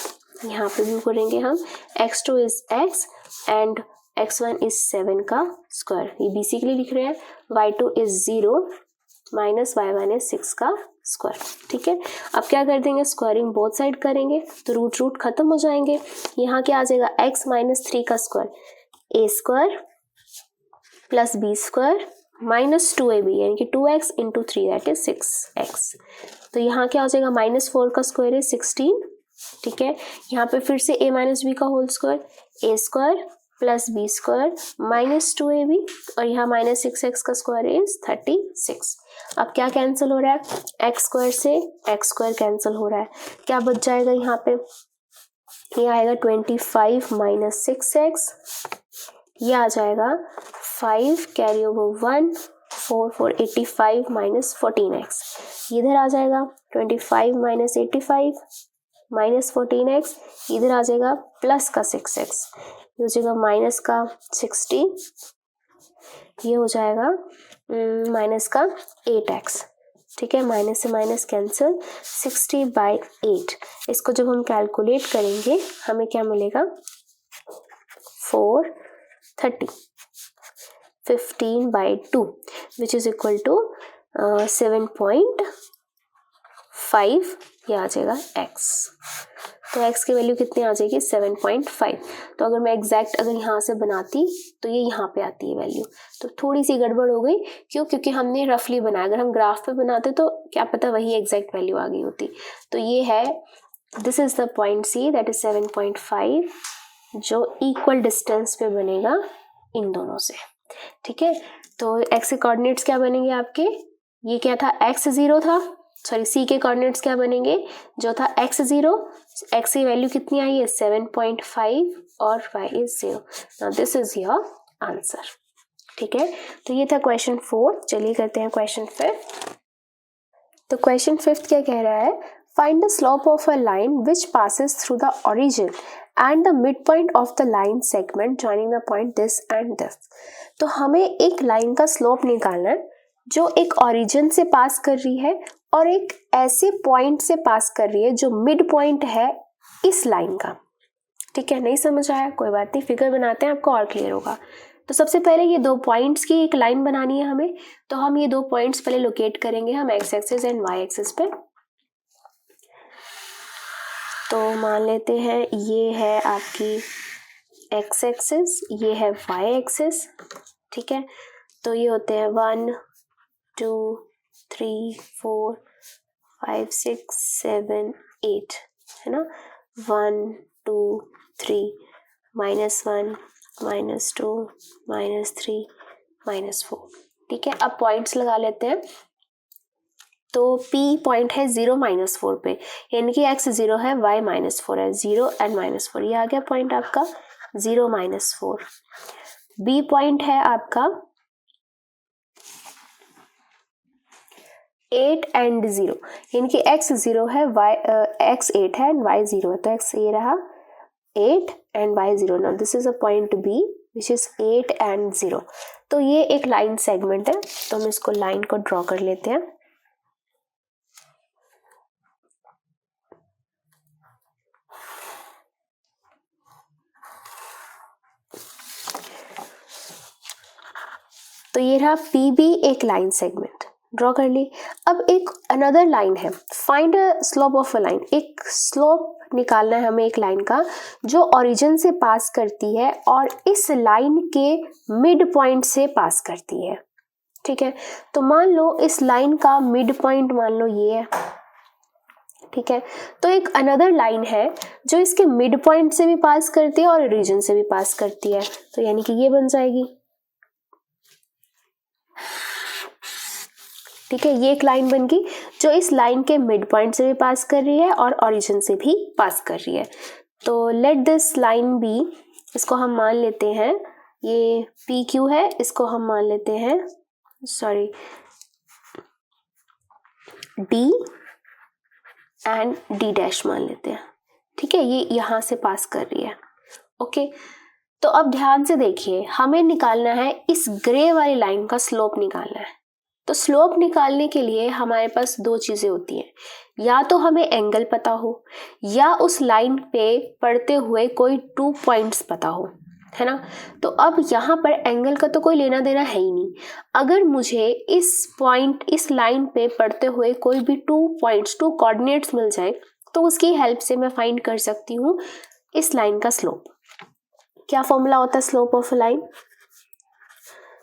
यहाँ पे भी करेंगे हम x2 is x and x1 is 7 का स्क्वायर, ये BC के लिए लिख रहे हैं। y2 is 0 minus y1 is 6 का स्क्वायर। ठीक है, अब क्या कर देंगे, स्क्वायरिंग बोथ साइड करेंगे तो रूट खत्म हो जाएंगे। यहाँ क्या आ जाएगा x माइनस 3 का square a square plus b square minus 2ab यानी कि 2x into 3 that is 6x। तो यहाँ क्या हो जाएगा -4 का स्क्वायर इज 16। ठीक है, यहाँ पे फिर से a माइनस बी का whole square a square plus b square minus 2ab और यहाँ माइनस 6x का स्क्वायर इज 36। अब क्या कैंसिल हो रहा है, x स्क्वायर से x स्क्वायर कैंसिल हो रहा है, क्या बच जाएगा यहाँ पे, ये आएगा 25 माइनस 6x, ये आ जाएगा 5 कैरी ओवर 1 4 85 माइनस 14x, इधर आ जाएगा 25 माइनस 85 माइनस 14x, इधर आ जाएगा प्लस का 6x, ये हो जाएगा माइनस का 60, ये हो जाएगा माइनस का 8x। ठीक है, माइनस से माइनस कैंसिल, 60/8। इसको जब हम कैलकुलेट करेंगे हमें क्या मिलेगा 430, 15/2 विच इज इक्वल टू 7.5, ये आ जाएगा x। तो x की वैल्यू कितनी आ जाएगी 7.5। तो अगर मैं एग्जैक्ट अगर यहाँ से बनाती तो ये यहाँ पे आती है वैल्यू, तो थोड़ी सी गड़बड़ हो गई, क्यों, क्योंकि हमने रफली बनाया, अगर हम ग्राफ पे बनाते तो क्या पता वही एग्जैक्ट वैल्यू आ गई होती। तो ये है, this is the point C that is 7.5 जो इक्वल डिस्टेंस पे बनेगा इन दोनों से। ठीक है, तो x के कोऑर्डिनेट्स क्या बनेंगे आपके, ये क्या था x0 था, सॉरी C के कोऑर्डिनेट्स क्या बनेंगे, जो था x0, x की वैल्यू कितनी आई है 7.5 और y is 0। Now this is your answer. ठीक है, तो ये था क्वेश्चन 4। चलिए करते हैं क्वेश्चन 5। तो क्वेश्चन 5 क्या कह रहा है, find the slope of a line which passes through the origin and the mid point of the line segment joining the point this and this. तो हमें एक लाइन का स्लोप निकालना है जो एक ओरिजिन से पास कर रही है और एक ऐसे पॉइंट से पास कर रही है जो मिड पॉइंट है इस लाइन का। ठीक है, नहीं समझ आया कोई बात नहीं, फिगर बनाते हैं आपको और क्लियर होगा। तो सबसे पहले ये दो पॉइंट्स की एक लाइन बनानी है हमें, तो हम ये दो पॉइंट्स पहले लोकेट करेंगे हम X axis and Y axis पे। तो मान लेते हैं ये है आपकी एक्स एक्सिस, ये है वाई एक्सिस। ठीक है, तो ये होते हैं 1 2 3 4 5 6 7 8, है ना, 1 2 3 -1 -2 -3 -4। ठीक है, अब पॉइंट्स लगा लेते हैं। तो P पॉइंट है 0 -4 पे, यानी कि x 0 है, y -4 है, 0 एंड -4, ये आ गया पॉइंट आपका 0 -4। B पॉइंट है आपका 8 एंड 0, यानी कि x 0 है, x 8 है एंड y 0 है, तो x ये रहा 8 and y 0। Now this is a point B which is 8 and 0। तो ये एक लाइन सेगमेंट है, तो हम इसको लाइन को ड्रॉ कर लेते हैं। तो ये रहा PB एक लाइन सेगमेंट, ड्रॉ कर ली। अब एक अनदर लाइन है, find a slope of a line, एक स्लोप निकालना है हमें एक लाइन का जो ओरिजिन से पास करती है और इस लाइन के मिड पॉइंट से पास करती है। ठीक है, तो मान लो इस लाइन का मिड पॉइंट मान लो ये है। ठीक है, तो एक अनदर लाइन है जो इसके मिड पॉइंट से भी पास करती है और ओरिजिन से भी पास करती है, तो यानी कि ये बन जाएगी। ठीक है, ये एक लाइन बन गई जो इस लाइन के मिड पॉइंट से भी पास कर रही है और ओरिजिन से भी पास कर रही है। तो लेट दिस लाइन बी, इसको हम मान लेते हैं ये पी क्यू है, इसको हम मान लेते हैं sorry D and D dash मान लेते हैं। ठीक है, ये यहाँ से पास कर रही है। ओके, तो अब ध्यान से देखिए, हमें निकालना है इस ग्रे वाली लाइन का स्लोप निकालना है। तो स्लोप निकालने के लिए हमारे पास दो चीजें होती हैं, या तो हमें एंगल पता हो या उस लाइन पे पड़ते हुए कोई 2 पॉइंट्स पता हो, है ना। तो अब यहाँ पर एंगल का तो कोई लेना देना है ही नहीं। अगर मुझे इस लाइन पे पड़ते हुए कोई भी 2 पॉइंट्स 2 कोऑर्डिनेट्स मिल जाए तो उसकी हेल्प से मैं फाइंड कर सकती हूँ इस लाइन का स्लोप। क्या फॉर्मूला होता है slope of a line?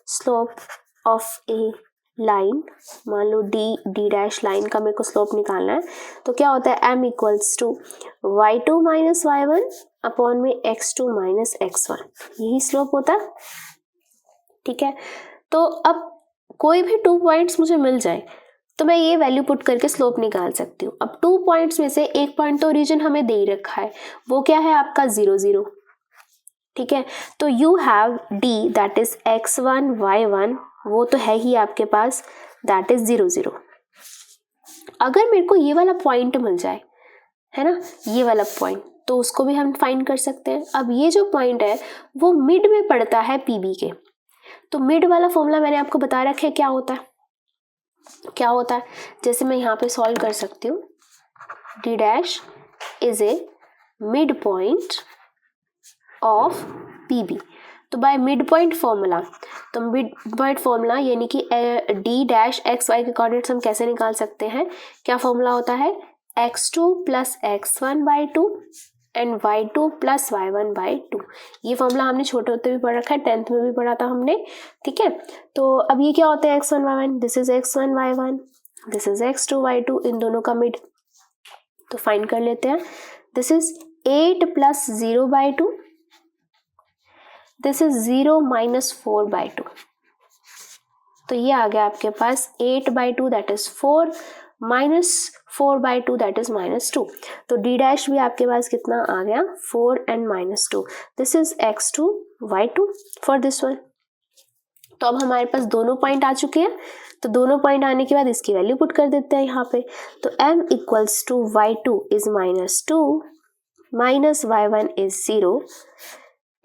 Slope of A line, मान लो डी डैश लाइन का मेरे को स्लोप निकालना है, तो क्या होता है m equals to y2 minus y1 upon में x2 माइनस x1, यही स्लोप होता है। ठीक है, तो अब कोई भी 2 पॉइंट्स मुझे मिल जाए तो मैं ये वैल्यू पुट करके स्लोप निकाल सकती हूँ। अब 2 पॉइंट्स में से एक पॉइंट तो ओरिजिन हमें दे ही रखा है, वो क्या है आपका 0 0। ठीक है, तो you have D that is x1 y1, वो तो है ही आपके पास, दैट इज 0 0। अगर मेरे को ये वाला पॉइंट मिल जाए, है ना, ये वाला पॉइंट, तो उसको भी हम फाइंड कर सकते हैं। अब ये जो पॉइंट है वो मिड में पड़ता है पीबी के, तो मिड वाला फॉर्मूला मैंने आपको बता रखा है क्या होता है, क्या होता है। जैसे मैं यहाँ पे सॉल्व कर सकती हूँ, D dash is a mid point of PB. तो बाय मिड पॉइंट फॉर्मूला, तो मिड पॉइंट फॉर्मूला यानी कि डी डैश एक्स वाई के कोऑर्डिनेट्स हम कैसे निकाल सकते हैं? क्या फॉर्मूला होता है? x2 plus x1/2 and y2 plus y1/2। ये फॉर्मूला हमने छोटे होते भी पढ़ रखा है, 10th में भी पढ़ा था हमने। ठीक है, तो अब ये क्या होता है x1 y1, this is x1 y1, this is x2 y2, इन दोनों का मिड। तो फाइंड कर लेते हैं, this is 8 plus 0/2, this is 0 minus 4/2। तो ये आ गया आपके पास 8/2 that is 4 minus 4/2 that is -2। तो डी डैश भी आपके पास कितना आ गया? 4 and -2। This is x2 y2 for this one. तो अब हमारे पास दोनों पॉइंट आ चुके हैं, तो दोनों पॉइंट आने के बाद इसकी वैल्यू पुट कर देते हैं यहाँ पे। तो m equals to y2 is -2 minus y1 is 0,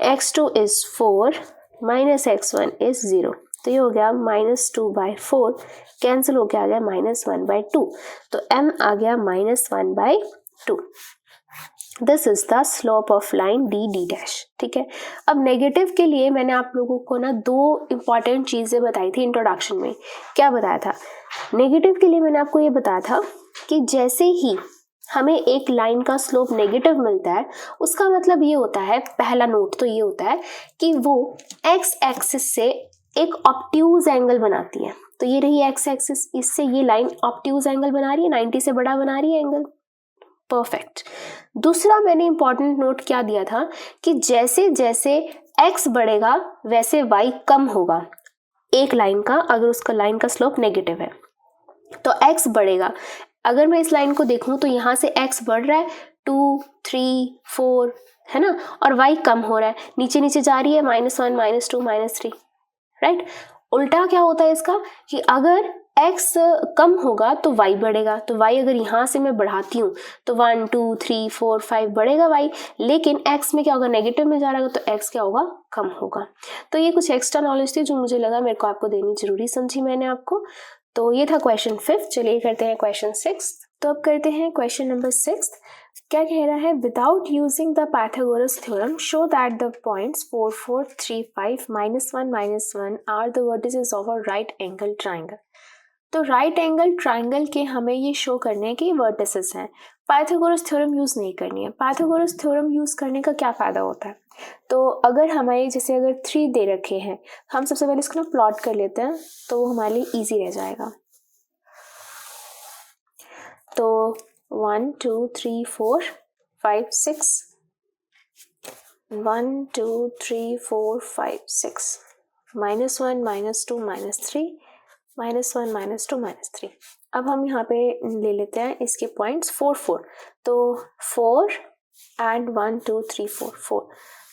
x2 is 4 minus x1 is 0। तो ये हो गया -2/4, कैंसिल होके आ गया -1/2। तो m आ गया -1/2। This is the slope of line D D dash. ठीक है, अब नेगेटिव के लिए मैंने आप लोगों को ना 2 इंपॉर्टेंट चीजें बताई थी इंट्रोडक्शन में। क्या बताया था? नेगेटिव के लिए मैंने आपको ये बताया था कि जैसे ही हमें एक लाइन का स्लोप नेगेटिव मिलता है, उसका मतलब ये होता है, पहला नोट तो ये होता है कि वो एक्स एक्सिस से एक ऑब्ट्यूज एंगल बनाती है। तो ये रही एक्स एक्सिस, इससे ये लाइन ऑब्ट्यूज एंगल बना रही है, 90 से बड़ा बना रही है एंगल। परफेक्ट। दूसरा मैंने इंपॉर्टेंट नोट क्या दिया था कि जैसे जैसे एक्स बढ़ेगा वैसे वाई कम होगा एक लाइन का, अगर उसका लाइन का स्लोप नेगेटिव है तो एक्स बढ़ेगा। अगर मैं इस लाइन को देखूं तो यहाँ से x बढ़ रहा है 2 3 4, है ना, और y कम हो रहा है, नीचे नीचे जा रही है -1 -2 -3, राइट। उल्टा क्या होता है इसका कि अगर x कम होगा तो y बढ़ेगा। तो y अगर यहाँ से मैं बढ़ाती हूँ तो 1 2 3 4 5 बढ़ेगा y, लेकिन x में क्या होगा? नेगेटिव में जा रहा होगा, तो x क्या होगा? कम होगा। तो ये कुछ एक्स्ट्रा नॉलेज थी जो मुझे लगा मेरे को आपको देनी जरूरी समझी मैंने आपको। तो ये था क्वेश्चन 5। चलिए करते हैं क्वेश्चन 6। तो अब करते हैं क्वेश्चन नंबर 6। क्या कह रहा है? Without using the Pythagoras theorem show that the points 4 4 3 5 -1 -1 are the vertices of a right angle triangle. तो राइट एंगल ट्राइंगल के हमें ये शो करने हैं कि वर्टिसेस हैं, पाइथागोरस थ्योरम यूज नहीं करनी है। पाइथागोरस थ्योरम यूज करने का क्या फायदा होता है? तो अगर हमारे जैसे अगर 3 दे रखे हैं, हम सबसे पहले इसको ना प्लॉट कर लेते हैं तो वो हमारे लिए इजी रह जाएगा। तो 1 2 3 4 5 6, 1 2 3 4 5 6, -1 -2 -3 -1 -2 -3। अब हम यहाँ पे ले लेते हैं इसके पॉइंट्स 4 4, तो 4 एंड 1 2 3 4 4,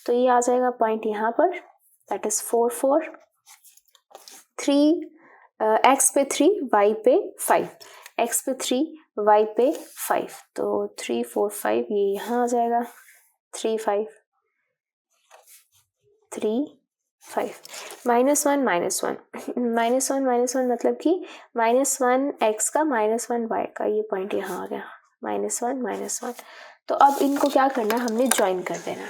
तो ये आ जाएगा पॉइंट यहाँ पर, दैट इज 4 4, 3 x पे 3 y पे 5, x पे 3 y पे 5, तो 3 4 5 ये यहाँ आ जाएगा, 3 5 3 5, -1 -1 -1 -1 मतलब कि -1 x का -1 y का, ये पॉइंट यहाँ आ गया, -1 -1। तो अब इनको क्या करना है, हमने ज्वाइन कर देना।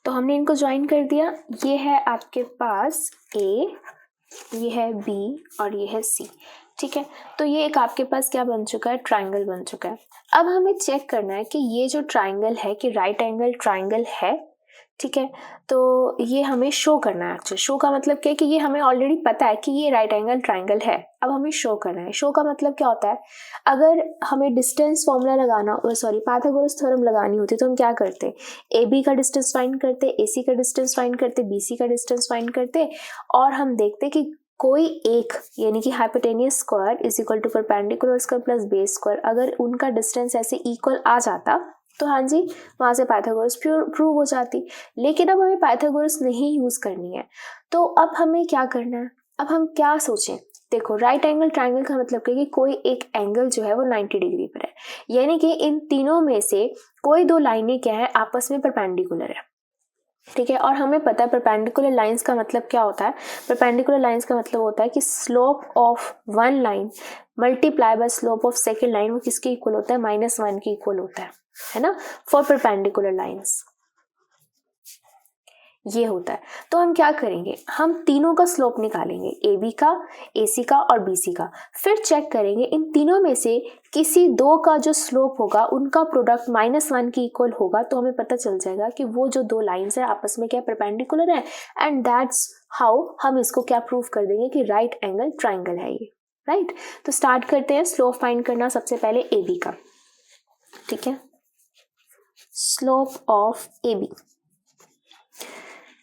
तो हमने इनको ज्वाइन कर दिया, ये है आपके पास A, ये है B और ये है C, ठीक है। तो ये एक आपके पास क्या बन चुका है, ट्राइंगल बन चुका है। अब हमें चेक करना है कि ये जो ट्राइंगल है कि राइट एंगल ट्राइंगल है, ठीक है। तो ये हमें शो करना है। एक्चुअली शो का मतलब क्या है कि ये हमें ऑलरेडी पता है कि ये राइट एंगल ट्राइंगल है, अब हमें शो करना है। शो का मतलब क्या होता है, अगर हमें डिस्टेंस फॉर्मूला लगाना, पाइथागोरस थ्योरम लगानी होती तो हम क्या करते, ए बी का डिस्टेंस फाइंड करते, ए सी का डिस्टेंस फाइंड करते, बी सी का डिस्टेंस फाइंड करते, और हम देखते कि कोई एक यानी कि hypotenuse square is equal to perpendicular square plus base square, अगर उनका डिस्टेंस ऐसे इक्वल आ जाता तो हाँ जी वहां से पाइथागोरस प्रूव हो जाती। लेकिन अब हमें पाइथागोरस नहीं यूज करनी है, तो अब हमें क्या करना है, अब हम क्या सोचें। देखो राइट एंगल ट्राइंगल का मतलब क्या है कि कोई एक एंगल जो है वो 90 डिग्री पर है, यानी कि इन तीनों में से कोई दो लाइनें क्या है, आपस में परपेंडिकुलर है, ठीक है। और हमें पता है परपेंडिकुलर लाइंस का मतलब क्या होता है, परपेंडिकुलर लाइंस का मतलब होता है कि slope of one line multiply by slope of second line, वो किसके इक्वल होता है, -1 के इक्वल होता है ना, फॉर परपेंडिकुलर लाइंस ये होता है। तो हम क्या करेंगे, हम तीनों का स्लोप निकालेंगे, ए बी का, ए सी का और बी सी का, फिर चेक करेंगे इन तीनों में से किसी दो का जो स्लोप होगा उनका प्रोडक्ट -1 के इक्वल होगा, तो हमें पता चल जाएगा कि वो जो दो लाइंस है आपस में क्या परपेंडिकुलर है, एंड दैट्स हाउ हम इसको क्या प्रूव कर देंगे कि राइट एंगल ट्राइंगल है ये, राइट। तो स्टार्ट करते हैं स्लोप फाइंड करना, सबसे पहले ए बी का, ठीक है। स्लोप ऑफ ए बी,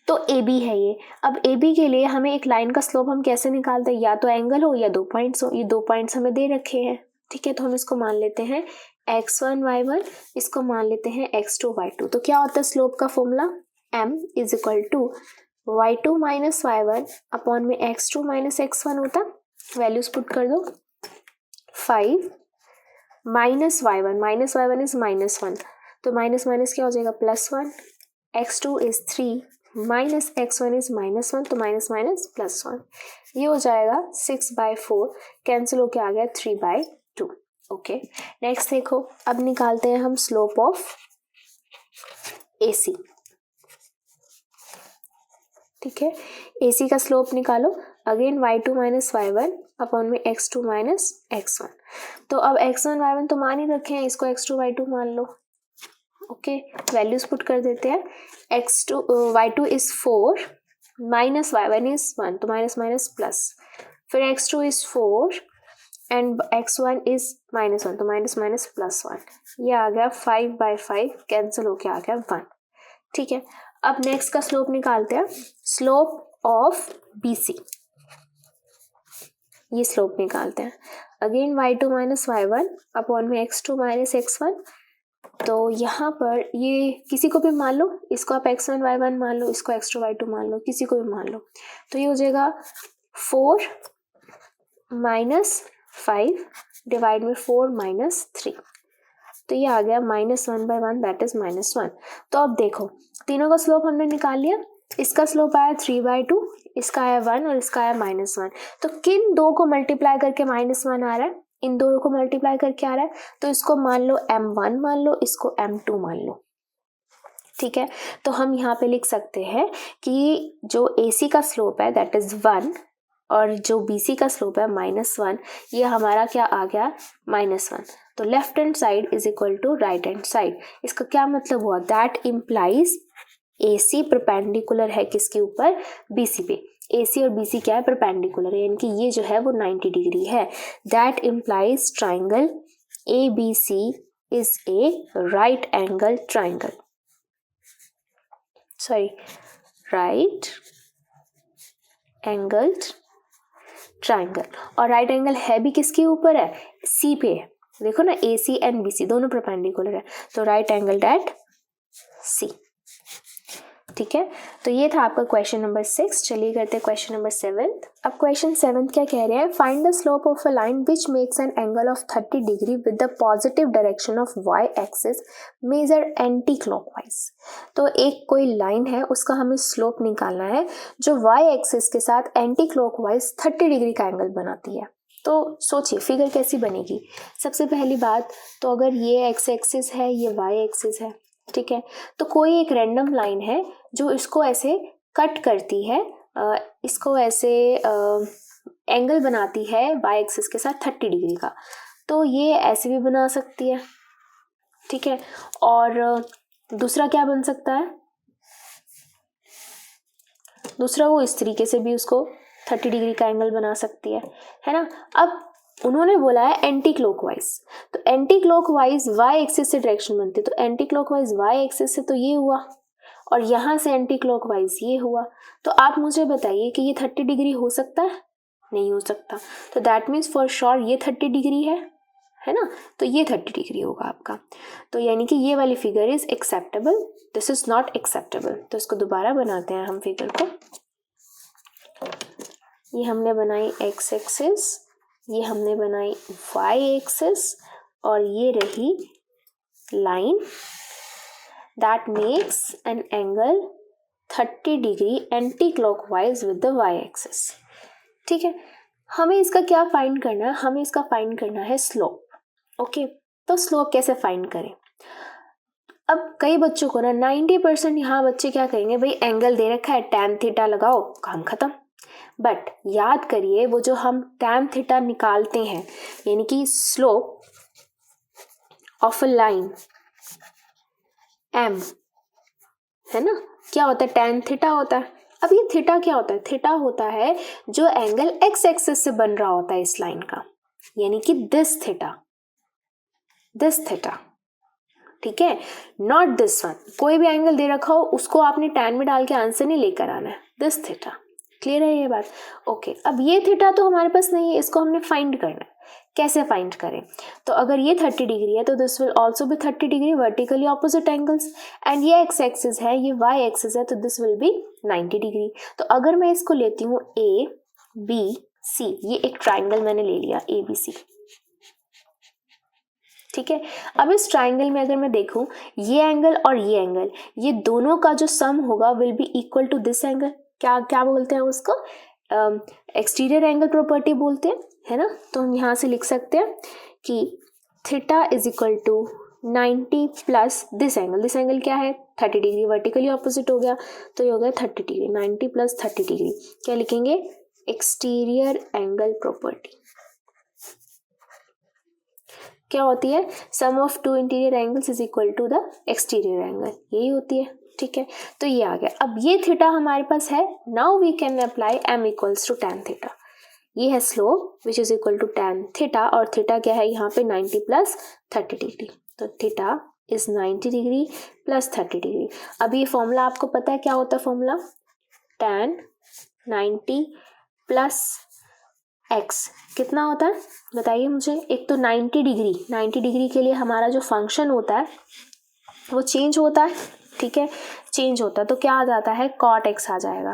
तो ए बी है ये। अब ए बी के लिए हमें एक लाइन का स्लोप हम कैसे निकालते हैं, या तो एंगल हो या 2 पॉइंट्स हो, ये 2 पॉइंट्स हमें दे रखे हैं, ठीक है। तो हम इसको मान लेते हैं x1 y1, इसको मान लेते हैं x2 y2। तो क्या होता है स्लोप का formula, m is equal to y2 minus y1 upon में x2 माइनस x1 होता, वैल्यूज पुट कर दो, 5 माइनस y1 इज -1, तो माइनस माइनस क्या हो जाएगा +1, x2 is 3 minus x1 is -1, तो माइनस माइनस +1, ये हो जाएगा 6/4, कैंसिल होके आ गया 3/2। ओके नेक्स्ट देखो, अब निकालते हैं हम स्लोप ऑफ AC, ठीक है। AC का स्लोप निकालो, again y2 minus y1 upon में x2 माइनस x1। तो अब x1 y1 तो मान ही रखे हैं, इसको x2 y2 मान लो, ओके वैल्यूज पुट कर देते हैं, x2 y2 is 4 minus y1 is 1, तो माइनस माइनस प्लस, फिर x2 is 4 and x1 is -1, तो माइनस माइनस +1, ये आ गया 5/5, कैंसिल होके आ गया 1, ठीक है। अब नेक्स्ट का स्लोप निकालते हैं, स्लोप ऑफ BC, ये स्लोप निकालते हैं, again y2 minus y1 upon में x2 माइनस x1। तो यहाँ पर ये किसी को भी मान लो, इसको आप x1 y1 मान लो, इसको x2 y2 मान लो, किसी को भी मान लो, तो ये हो जाएगा 4 माइनस 5 डिवाइड में 4 माइनस 3, तो ये आ गया -1/1, दैट इज -1। तो अब देखो तीनों का स्लोप हमने निकाल लिया, इसका स्लोप आया 3/2, इसका आया 1 और इसका आया -1। तो किन दो को मल्टीप्लाई करके -1 आ रहा है, इन दोनों को मल्टीप्लाई करके आ रहा है, तो इसको मान लो m1 मान लो, इसको m2 मान लो, ठीक है। तो हम यहाँ पे लिख सकते हैं कि जो AC का स्लोप है दैट इज 1 और जो BC का स्लोप है -1, ये हमारा क्या आ गया -1। तो left hand side is equal to right hand side, इसका क्या मतलब हुआ, दैट इम्प्लाइज AC परपेंडिकुलर है किसके ऊपर, BC पे। AC और BC क्या है, परपेंडिकुलर है, यानी कि ये जो है वो 90 डिग्री है। That implies triangle ABC is a right angle triangle, sorry right angled triangle, और राइट एंगल है भी किसके ऊपर है, सी पे है। देखो ना AC एंड BC दोनों परपेंडिकुलर है, तो राइट एंगल एट C। ठीक है, तो ये था आपका क्वेश्चन नंबर 6। चलिए करते हैं क्वेश्चन नंबर 7। अब क्वेश्चन 7 क्या कह रहे हैं, find the slope of a line which makes an angle of 30 degree with the positive direction of y axis measure anticlockwise. तो एक कोई लाइन है, उसका हमें स्लोप निकालना है जो y एक्सिस के साथ एंटी क्लॉकवाइज 30 डिग्री का एंगल बनाती है। तो सोचिए फिगर कैसी बनेगी। सबसे पहली बात तो अगर ये x एक्सिस है, ये y एक्सिस है, ठीक है, तो कोई एक रैंडम लाइन है जो इसको ऐसे कट करती है, इसको ऐसे एंगल बनाती है y एक्सिस के साथ 30 डिग्री का। तो ये ऐसे भी बना सकती है, ठीक है, और दूसरा क्या बन सकता है, दूसरा वो इस तरीके से भी उसको 30 डिग्री का एंगल बना सकती है ना। अब उन्होंने बोला है एंटी क्लॉकवाइज, तो एंटी क्लॉकवाइज y एक्सिस से डायरेक्शन बनती है, तो एंटी क्लॉकवाइज y एक्सिस से तो ये हुआ, और यहाँ से एंटी क्लॉकवाइज ये हुआ। तो आप मुझे बताइए कि ये 30 डिग्री हो सकता है, नहीं हो सकता। तो दैट मीन्स फॉर श्योर ये 30 डिग्री है ना, तो ये 30 डिग्री होगा आपका। तो यानी कि ये वाली figure is acceptable, this is not acceptable. तो इसको दोबारा बनाते हैं हम फिगर को। ये हमने बनाई x एक्सिस, ये हमने बनाई y एक्सिस, और ये रही line that makes an angle 30 degree anti clockwise with the y axis. ठीक है, हमें इसका क्या फाइंड करना है, हमें इसका फाइंड करना है स्लोप। ओके, तो स्लोप कैसे फाइंड करें। अब कई बच्चों को ना 90% यहाँ बच्चे क्या करेंगे, भाई एंगल दे रखा है tan थीटा लगाओ, काम खत्म। बट याद करिए वो जो हम tan थीटा निकालते हैं, यानी कि slope of a line m है ना, क्या होता है, tan थीटा होता है। अब ये थीटा क्या होता है, थीटा होता है जो एंगल x एक्सिस से बन रहा होता है इस लाइन का, यानी कि दिस थीटा, ठीक है, नॉट दिस वन। कोई भी एंगल दे रखा हो उसको आपने tan में डाल के आंसर नहीं लेकर आना है, दिस थीटा। क्लियर है ये बात। ओके, अब ये थीटा तो हमारे पास नहीं है, इसको हमने फाइंड करना है। कैसे फाइंड करें, तो अगर ये 30 डिग्री है तो this will also be 30 degree, vertically opposite angles, and ये x एक्सिस है, ये y एक्सिस है, तो दिस विल बी 90 डिग्री। तो अगर मैं इसको लेती हूँ A B C, ये एक ट्राइंगल मैंने ले लिया ABC, ठीक है। अब इस ट्राइंगल में अगर मैं देखूं ये एंगल और ये एंगल, ये दोनों का जो सम होगा will be equal to this angle. क्या क्या बोलते हैं उसको, एक्सटीरियर एंगल प्रॉपर्टी बोलते हैं, है ना। तो हम यहाँ से लिख सकते हैं कि theta is equal to 90 plus this angle क्या है 30 डिग्री, वर्टिकली ऑपोजिट हो गया, तो ये हो गया 30 डिग्री, 90 प्लस 30 डिग्री, क्या लिखेंगे, एक्सटीरियर एंगल प्रॉपर्टी। क्या होती है, sum of two interior angles is equal to the exterior angle, यही होती है, ठीक है। तो ये आ गया। अब ये थीटा हमारे पास है, now we can apply m equals to tan theta. ये है slope which is equal to tan theta, और थीटा क्या है यहाँ पे 90 प्लस 30 डिग्री, तो theta is 90 degree plus 30 degree. अब ये फॉर्मूला आपको पता है क्या होता है, फॉर्मूला tan 90 प्लस x कितना होता है बताइए मुझे। एक तो 90 डिग्री के लिए हमारा जो फंक्शन होता है वो चेंज होता है, ठीक है, चेंज होता है, तो क्या आ जाता है, cot x आ जाएगा,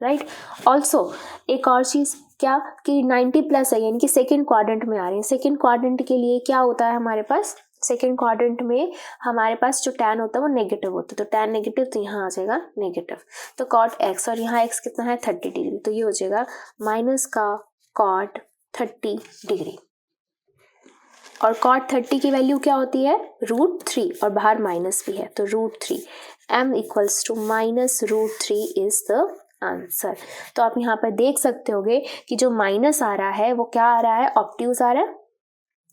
राइट। ऑल्सो एक और चीज़ क्या कि 90 प्लस है, यानी कि सेकेंड क्वाड्रेंट में आ रही है। सेकेंड क्वाड्रेंट के लिए क्या होता है हमारे पास, सेकेंड क्वाड्रेंट में हमारे पास जो tan होता है वो नेगेटिव होता है, तो tan नेगेटिव, तो यहाँ आ जाएगा नेगेटिव, तो cot x, और यहाँ x कितना है 30 डिग्री, तो ये हो जाएगा माइनस का cot 30 डिग्री। और cot 30 की वैल्यू क्या होती है, √3, और बाहर माइनस भी है, तो √3, m equals to minus √3 is the answer. तो आप यहाँ पर देख सकते होगे कि जो माइनस आ रहा है वो क्या आ रहा है, ऑब्ट्यूज आ रहा है,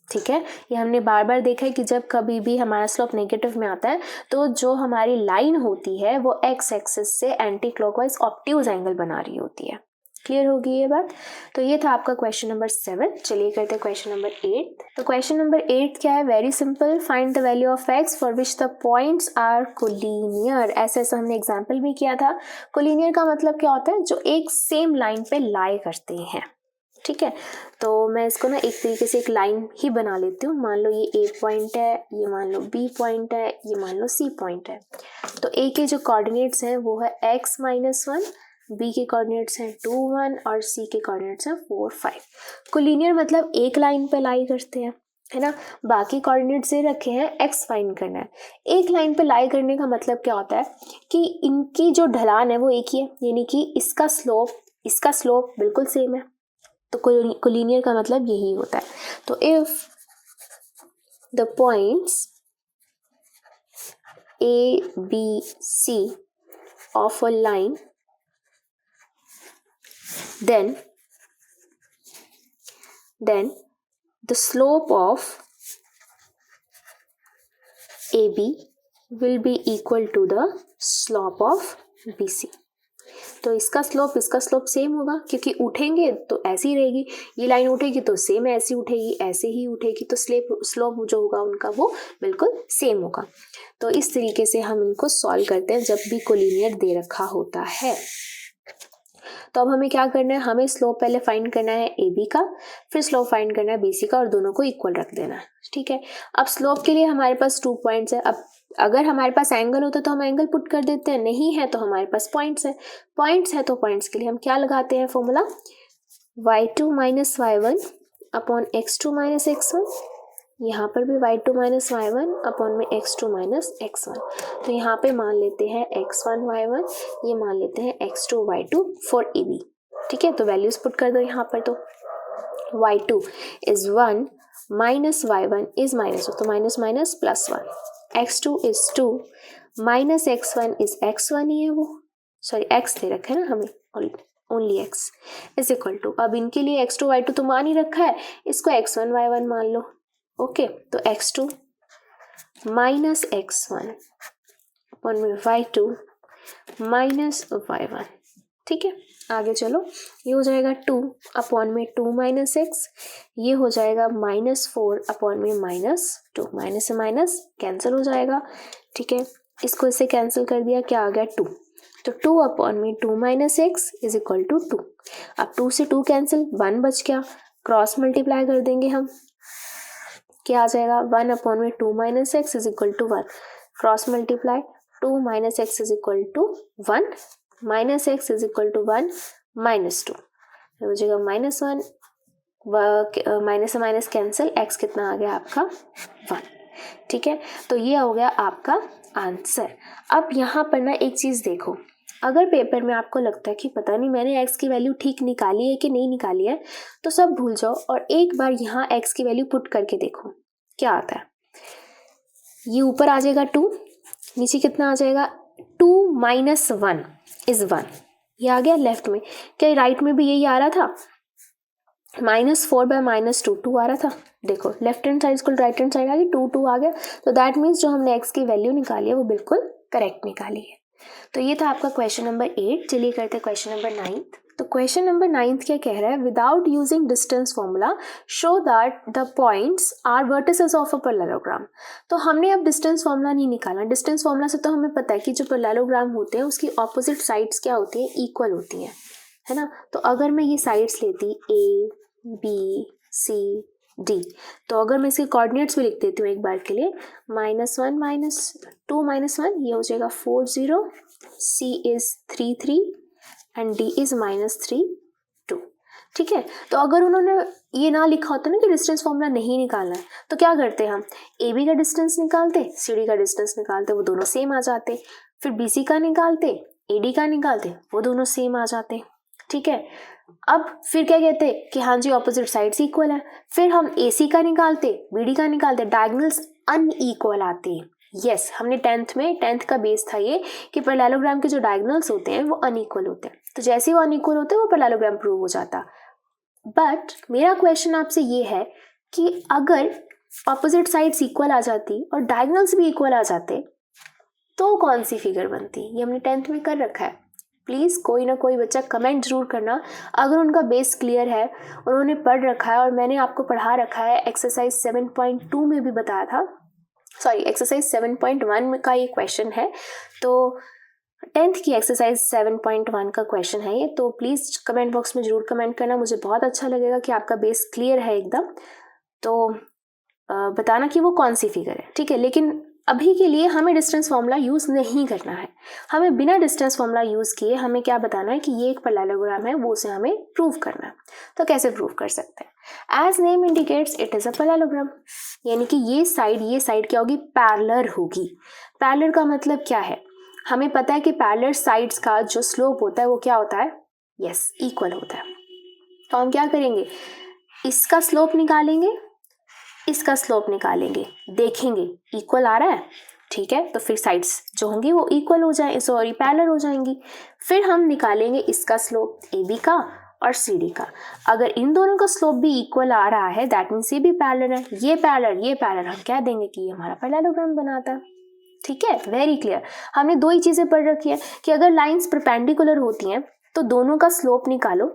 ठीक है। ये हमने बार बार देखा है कि जब कभी भी हमारा स्लोप नेगेटिव में आता है तो जो हमारी लाइन होती है वो x एक्सिस से एंटी क्लॉकवाइज ऑब्ट्यूज एंगल बना रही होती है। क्लियर होगी ये बात। तो ये था आपका क्वेश्चन नंबर 7। चलिए करते हैं क्वेश्चन नंबर 8। तो क्वेश्चन नंबर 8 क्या है, very simple, find the value of x for which the points are collinear. ऐसा हमने एग्जाम्पल भी किया था। कोलिनियर का मतलब क्या होता है, जो एक सेम लाइन पे लाई करते हैं, ठीक है, तो मैं इसको ना एक तरीके से एक लाइन ही बना लेती हूँ। मान लो ये ए पॉइंट है, ये मान लो बी पॉइंट है, ये मान लो सी पॉइंट है। तो ए के जो कोऑर्डिनेट्स हैं वो है x-1, बी के कोऑर्डिनेट्स हैं 2 1 और सी के कोऑर्डिनेट्स हैं 4 5। कोलिनियर मतलब एक लाइन पे लाई करते हैं, है ना। बाकी कोऑर्डिनेट्स से रखे हैं, x फाइंड करना है। एक लाइन पे लाई करने का मतलब क्या होता है कि इनकी जो ढलान है वो एक ही है, यानी कि इसका स्लोप बिल्कुल सेम है। तो कोलिनियर का मतलब यही होता है। तो if the points A, B, C of a line, then the slope of AB will be equal to the slope of BC। तो इसका स्लोप सेम होगा, क्योंकि उठेंगे तो ऐसी रहेगी, ये लाइन उठेगी तो सेम ऐसी उठेगी, ऐसे ही उठेगी, तो स्लोप जो होगा उनका वो बिल्कुल सेम होगा। तो इस तरीके से हम इनको सॉल्व करते हैं जब भी कोलिनियर दे रखा होता है। तो अब हमें क्या करना है, हमें स्लोप पहले फाइंड करना है ए बी का, फिर स्लोप फाइंड करना है बी सी का, और दोनों को इक्वल रख देना है। ठीक है, अब स्लोप के लिए हमारे पास 2 पॉइंट्स है। अब अगर हमारे पास एंगल होता तो हम एंगल पुट कर देते हैं, नहीं है तो हमारे पास पॉइंट्स है। तो पॉइंट्स के लिए हम क्या लगाते हैं formula, y2 minus y1 upon x2 minus x1। यहाँ पर भी y2 माइनस y1 अपॉन में x2 माइनस x1। तो यहाँ पे मान लेते हैं x1 y1, ये मान लेते हैं x2 y2 फॉर AB। ठीक है, तो वैल्यूज पुट कर दो यहाँ पर। तो y2 is 1 minus y1 is minus, तो minus minus plus 1, x2 is 2 minus x1 is x1 ही है, वो सॉरी x दे रखा है ना हमें, only x is equal to, अब इनके लिए x2 y2 तो मान ही रखा है, इसको x1 y1 मान लो। ओके, तो x2 माइनस x1 अपॉन में y2 माइनस y1। ठीक है, आगे चलो, ये हो जाएगा 2 अपॉन में 2 माइनस x, ये हो जाएगा माइनस 4 अपॉन में माइनस 2, माइनस से माइनस कैंसिल हो जाएगा। ठीक है, इसको इससे कैंसिल कर दिया, क्या आ गया 2। तो 2 अपॉन में 2 minus x is equal to 2। अब 2 से 2 कैंसिल, 1 बच गया, क्रॉस मल्टीप्लाई कर देंगे हम, क्या आ जाएगा 1 अपॉन में 2 minus x is equal to 1, cross multiply 2 minus x is equal to 1, minus x is equal to 1 minus 2, हो जाएगा माइनस 1, माइनस से माइनस कैंसिल, x कितना आ गया आपका 1। ठीक है, तो ये हो गया आपका आंसर। अब यहाँ पर ना एक चीज़ देखो, अगर पेपर में आपको लगता है कि पता नहीं मैंने x की वैल्यू ठीक निकाली है कि नहीं निकाली है, तो सब भूल जाओ और एक बार यहाँ x की वैल्यू पुट करके देखो क्या आता है। ये ऊपर आ जाएगा 2, नीचे कितना आ जाएगा 2 माइनस 1 इज 1, ये आ गया लेफ्ट में। क्या राइट में भी यही आ रहा था, माइनस 4 बाय माइनस 2, 2 आ रहा था। देखो लेफ्ट हैंड साइड को राइट हैंड साइड आ गई, 2 2 आ गया। तो दैट मीन्स जो हमने x की वैल्यू निकाली है वो बिल्कुल करेक्ट निकाली है। तो ये था आपका क्वेश्चन नंबर 8। चलिए करते हैं क्वेश्चन नंबर 9। तो क्वेश्चन नंबर 9 क्या कह रहा है, without using distance formula show that the points are vertices of a parallelogram. तो हमने अब डिस्टेंस फॉर्मूला नहीं निकाला, डिस्टेंस फॉर्मूला से तो हमें पता है कि जो पैरेललोग्राम होते हैं उसकी ऑपोजिट साइड्स क्या होती हैं, इक्वल होती हैं, है ना। तो अगर मैं ये साइड्स लेती A B C D, तो अगर मैं इसके कोऑर्डिनेट्स भी लिख देती हूँ एक बार के लिए, -1 -2 -1, ये हो जाएगा 4 0, C is 3 3 and D is -3 2। ठीक है, तो अगर उन्होंने ये ना लिखा होता ना कि डिस्टेंस फॉर्मूला नहीं निकालना है, तो क्या करते हम AB का डिस्टेंस निकालते, CD का डिस्टेंस निकालते, वो दोनों सेम आ जाते, फिर BC का निकालते, AD का निकालते, वो दोनों सेम आ जाते। ठीक है, अब फिर क्या कहते कि हाँ जी ऑपोजिट साइड्स इक्वल है, फिर हम AC का निकालते, BD का निकालते, डायगोनल्स अनइक्वल आते हैं। यस, हमने 10th का बेस था ये कि पैरेललोग्राम के जो डायगोनल्स होते हैं वो अनइक्वल होते हैं, तो जैसे वो अनइक्वल होते हैं वो पैरेललोग्राम प्रूव हो जाता। बट मेरा क्वेश्चन आपसे ये है कि अगर ऑपोजिट साइड्स इक्वल आ जाती और डायगोनल्स भी इक्वल आ जाते तो कौन सी फिगर बनती, ये हमने 10th में कर रखा है। प्लीज़ कोई ना कोई बच्चा कमेंट जरूर करना अगर उनका बेस क्लियर है, उन्होंने पढ़ रखा है और मैंने आपको पढ़ा रखा है। एक्सरसाइज 7.2 में भी बताया था, सॉरी एक्सरसाइज 7.1 का ये क्वेश्चन है। तो 10th की एक्सरसाइज 7.1 का क्वेश्चन है ये, तो प्लीज़ कमेंट बॉक्स में ज़रूर कमेंट करना, मुझे बहुत अच्छा लगेगा कि आपका बेस क्लियर है एकदम। तो बताना कि वो कौन सी फिगर है, ठीक है। लेकिन अभी के लिए हमें डिस्टेंस फार्मूला यूज़ नहीं करना है, हमें बिना डिस्टेंस फार्मूला यूज़ किए हमें क्या बताना है कि ये एक पैरेललोग्राम है, वो उसे हमें प्रूव करना है। तो कैसे प्रूव कर सकते हैं? As name indicates it is a parallelogram, यानी कि ये साइड क्या होगी, पैरेलल होगी। पैरेलल का मतलब क्या है, हमें पता है कि पैरेलल साइड्स का जो स्लोप होता है वो क्या होता है, यस, इक्वल होता है। तो हम क्या करेंगे, इसका स्लोप निकालेंगे, इसका स्लोप निकालेंगे, देखेंगे इक्वल आ रहा है, ठीक है, तो फिर साइड्स जो होंगी वो इक्वल हो जाए, सॉरी पैरेलल हो जाएंगी। फिर हम निकालेंगे इसका स्लोप AB का और CD का। अगर इन दोनों का स्लोप भी इक्वल आ रहा है दैट मीन्स ये भी पैरेलल है, ये पैरेलल, हम कह देंगे कि ये हमारा पैरेललोग्राम बनाता है, ठीक है। Very clear. हमने दो ही चीजें पढ़ रखी है कि अगर लाइंस परपेंडिकुलर होती हैं तो दोनों का स्लोप निकालो,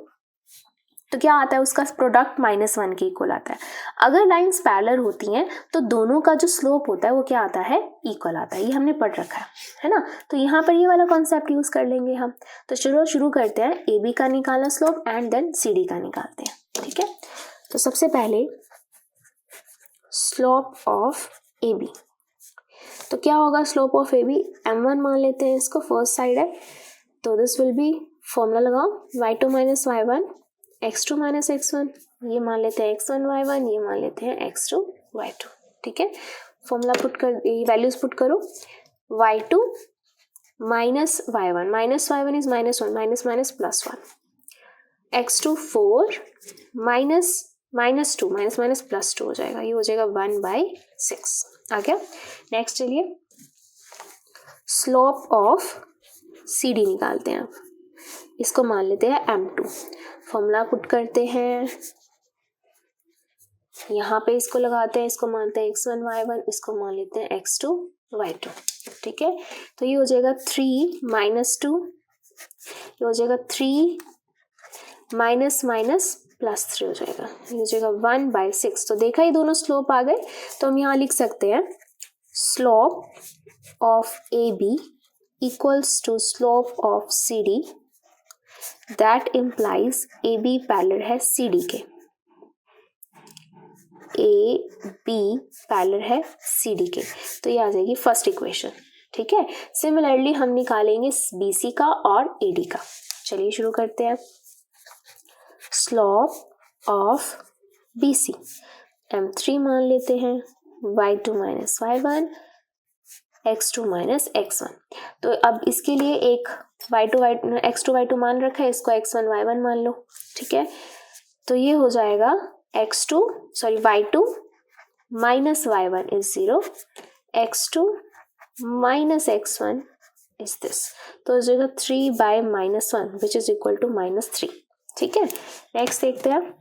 तो क्या आता है, उसका प्रोडक्ट -1 के इक्वल आता है। अगर लाइंस पैरेलल होती हैं तो दोनों का जो स्लोप होता है वो क्या आता है, इक्वल आता है। ये हमने पढ़ रखा है ना। तो यहाँ पर ये वाला कॉन्सेप्ट यूज कर लेंगे हम। तो चलो शुरू करते हैं, AB का निकालना स्लोप एंड देन CD का निकालते हैं, ठीक है। तो सबसे पहले स्लोप ऑफ AB, तो क्या होगा स्लोप ऑफ AB, M1 मान लेते हैं, इसको फर्स्ट साइड है, तो दिस विल बी, फॉर्मूला लगाओ, y2 - y1 x2 - x1, ये मान लेते हैं x1 y1, ये मान लेते हैं x2 y2, ठीक है। फॉर्मूला पुट कर, ये वैल्यूज पुट करो, y2 - y1 -y1 is -1, minus +1, x2 4 -2 +2 हो जाएगा, ये हो जाएगा 1/6 आ गया। नेक्स्ट चलिए स्लोप ऑफ CD निकालते हैं, इसको मान लेते हैं M2, फॉर्मूला पुट करते हैं, यहाँ पे इसको लगाते हैं, इसको मानते हैं x1 y1, इसको मान लेते हैं x2 y2, ठीक है। तो ये हो जाएगा 3 - 2, ये हो जाएगा 3 -3 हो जाएगा, ये हो जाएगा 1/6। तो देखा, ये दोनों स्लोप आ गए, तो हम यहाँ लिख सकते हैं slope of AB equals to slope of CD, that implies AB parallel है CD के, AB पैरेलल है CD के, तो ये आ जाएगी फर्स्ट इक्वेशन, ठीक है। सिमिलरली हम निकालेंगे BC का और AD का। चलिए शुरू करते हैं। स्लोप ऑफ BC M3 मान लेते हैं, y2 - y1 x2 - x1। तो अब इसके लिए एक x2 y2 मान रखा है, इसको x1 y1 मान लो, ठीक है। तो ये हो जाएगा y2 - y1 is 0, x2 - x1 is this, तो हो जाएगा 3/-1 विच इज इक्वल टू -3, ठीक है। नेक्स्ट देखते हैं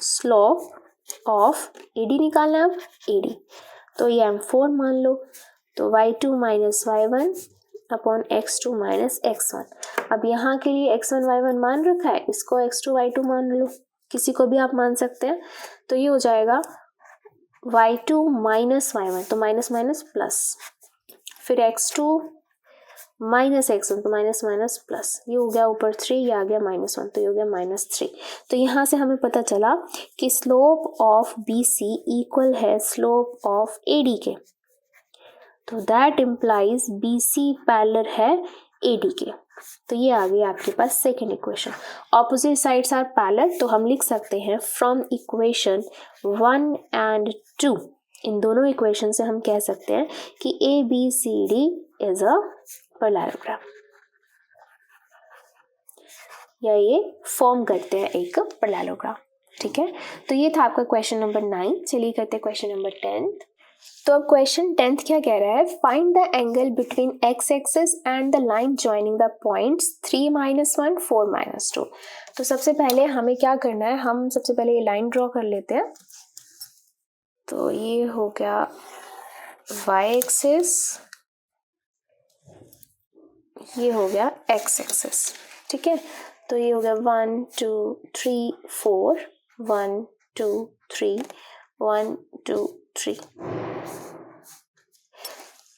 स्लोप ऑफ AD निकालना है। अब AD, तो ये M4 मान लो, तो y2 - y1 upon x2 - x1। अब यहाँ के लिए x1 y1 मान रखा है, इसको x2 y2 मान लो, किसी को भी आप मान सकते हैं। तो ये हो जाएगा y2 - y1, तो माइनस प्लस, फिर x2 - x1, तो माइनस प्लस, ये हो गया ऊपर 3, ये आ गया -1, तो ये हो गया -3। तो यहाँ से हमें पता चला कि स्लोप ऑफ BC इक्वल है स्लोप ऑफ AD के, तो दैट इम्प्लाइज BC पैरेलल है AD के। तो ये आ गई आपके पास second equation. Opposite sides are parallel, तो हम लिख सकते हैं फ्रॉम इक्वेशन 1 एंड 2, इन दोनों इक्वेशन से हम कह सकते हैं कि ABCD इज अ पैरेललोग्राम, या ये फॉर्म करते हैं एक पैरेललोग्राम, ठीक है। तो ये था आपका क्वेश्चन नंबर 9। चलिए करते हैं क्वेश्चन नंबर 10। तो अब क्वेश्चन 10 क्या कह रहा है, find the angle between x axis and the line joining the points 3 - 1 4 - 2। तो सबसे पहले हमें क्या करना है, हम सबसे पहले ये लाइन ड्रॉ कर लेते हैं। तो ये हो गया y एक्सिस, ये हो गया x एक्सिस, ठीक है। तो ये हो गया 1 2 3 4, 1 2 3 1 2 3,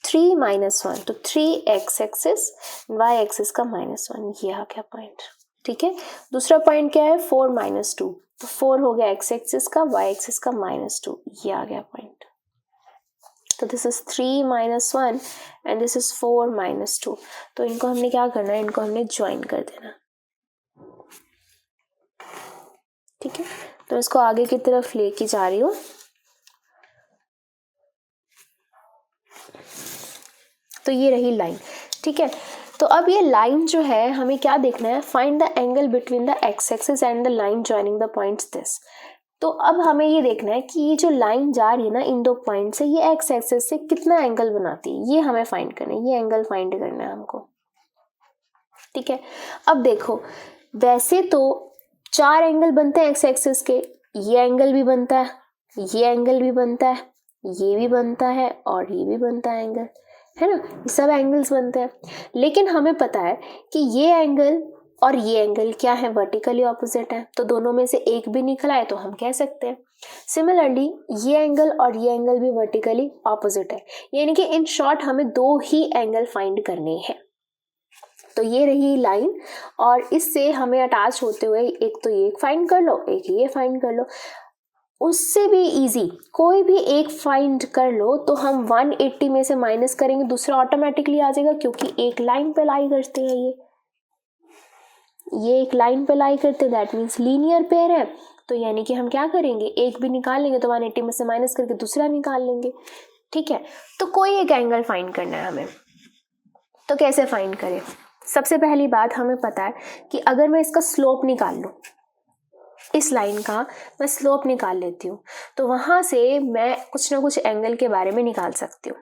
3 माइनस 1, तो 3 एक्स एक्सिस, वाई एक्सिस का -1, ये आ गया पॉइंट। ठीक है, दूसरा पॉइंट क्या है, 4 माइनस 2, तो 4 हो गया एक्स एक्सिस का, वाई एक्सिस का -2, ये आ गया पॉइंट। तो this is 3 minus 1 and this is 4 minus 2। तो इनको हमने क्या करना है, इनको हमने ज्वाइन कर देना। ठीक है, तो इसको आगे की तरफ लेके जा रही हूँ। तो ये रही लाइन। ठीक है, तो अब ये लाइन जो है हमें क्या देखना है, find the angle between the x axis and the line joining the points this. तो अब हमें ये देखना है कि ये जो लाइन जा रही है ना इन दो पॉइंट से, ये एक्स एक्सिस से कितना एंगल बनाती है, ये हमें फाइंड करना है, ये एंगल फाइंड करना है हमको। ठीक है, अब देखो वैसे तो 4 एंगल बनते हैं एक्स एक्सिस के, ये एंगल भी बनता है, ये एंगल भी बनता है, ये भी बनता है और ये भी बनता है एंगल, है ना, ये सब एंगल्स बनते हैं। लेकिन हमें पता है कि ये एंगल और ये एंगल क्या है, वर्टिकली ऑपोजिट है, तो दोनों में से एक भी निकला है तो हम कह सकते हैं। सिमिलरली ये एंगल और ये एंगल भी वर्टिकली ऑपोजिट है, यानी कि इन शॉर्ट हमें 2 ही एंगल फाइंड करने हैं। तो ये रही लाइन, और इससे हमें अटैच होते हुए एक तो ये फाइंड कर लो, एक ये फाइंड कर लो, उससे भी इजी कोई भी एक फाइंड कर लो तो हम 180 में से माइनस करेंगे, दूसरा ऑटोमेटिकली आ जाएगा, क्योंकि एक लाइन पे लाई करते हैं, ये एक लाइन पे लाई करते हैं, दैट मीन्स लीनियर पेयर है। तो यानी कि हम क्या करेंगे, एक भी निकाल लेंगे तो 180 में से माइनस करके दूसरा निकाल लेंगे। ठीक है, तो कोई एक एंगल फाइंड करना है हमें, तो कैसे फाइंड करें। सबसे पहली बात हमें पता है कि अगर मैं इसका स्लोप निकाल लूँ, इस लाइन का मैं स्लोप निकाल लेती हूँ, तो वहां से मैं कुछ ना कुछ एंगल के बारे में निकाल सकती हूँ,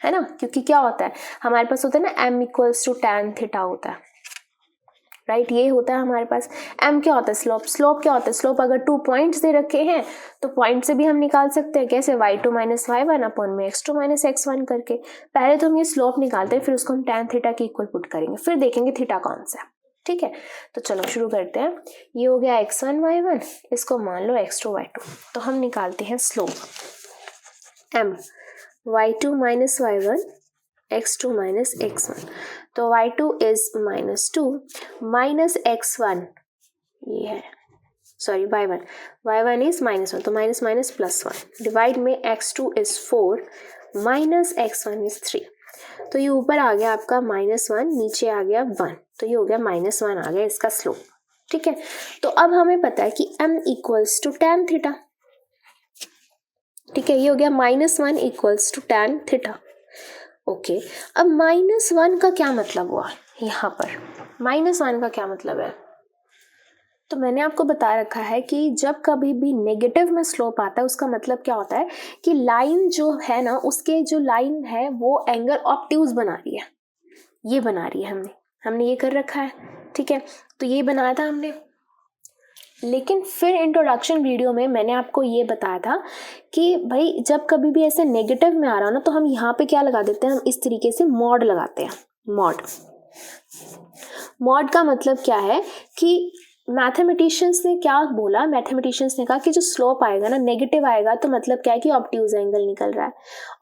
है ना, क्योंकि क्या होता है हमारे पास होता है ना m equals to tan theta होता है, राइट, ये होता है हमारे पास। m क्या होता है, स्लोप। स्लोप क्या होता है, स्लोप अगर 2 पॉइंट्स दे रखे हैं तो पॉइंट से भी हम निकाल सकते हैं, कैसे, y2 माइनस y1 अपॉन में x2 माइनस x1 करके। पहले तो हम ये स्लोप निकालते हैं, फिर उसको हम tan थीटा के इक्वल पुट करेंगे, फिर देखेंगे थीटा कौन सा है। ठीक है, तो चलो शुरू करते हैं। ये हो गया x1 y1, इसको मान लो x2 y2, तो हम निकालते हैं slope m y2 minus y1 x2 minus x1, तो y2 इज -2 माइनस x1, ये है सॉरी y1 इज -1, तो माइनस माइनस +1 डिवाइड में x2 is 4 minus x1 is 3, तो ये ऊपर आ गया आपका -1, नीचे आ गया 1, तो ये हो गया -1 आ गया इसका स्लोप। ठीक है, तो अब हमें पता है कि m equals to tan theta. ठीक है, ये हो गया -1 equals to tan theta. Okay, अब -1 का क्या मतलब हुआ, यहाँ पर -1 का क्या मतलब है, तो मैंने आपको बता रखा है कि जब कभी भी नेगेटिव में स्लोप आता है उसका मतलब क्या होता है कि लाइन जो है ना, उसके जो लाइन है वो एंगल ऑब्ट्यूज बना रही है, ये बना रही है, हमने ये कर रखा है। ठीक है, तो ये बनाया था हमने, लेकिन फिर इंट्रोडक्शन वीडियो में मैंने आपको ये बताया था कि भाई जब कभी भी ऐसे नेगेटिव में आ रहा ना, तो हम यहाँ पे क्या लगा देते हैं, हम इस तरीके से मॉड लगाते हैं। मॉड का मतलब क्या है कि मैथमेटिशियंस ने क्या बोला, मैथमेटिशियंस ने कहा कि जो स्लोप आएगा ना, नेगेटिव आएगा तो मतलब क्या है कि ऑब्ट्यूज एंगल निकल रहा है,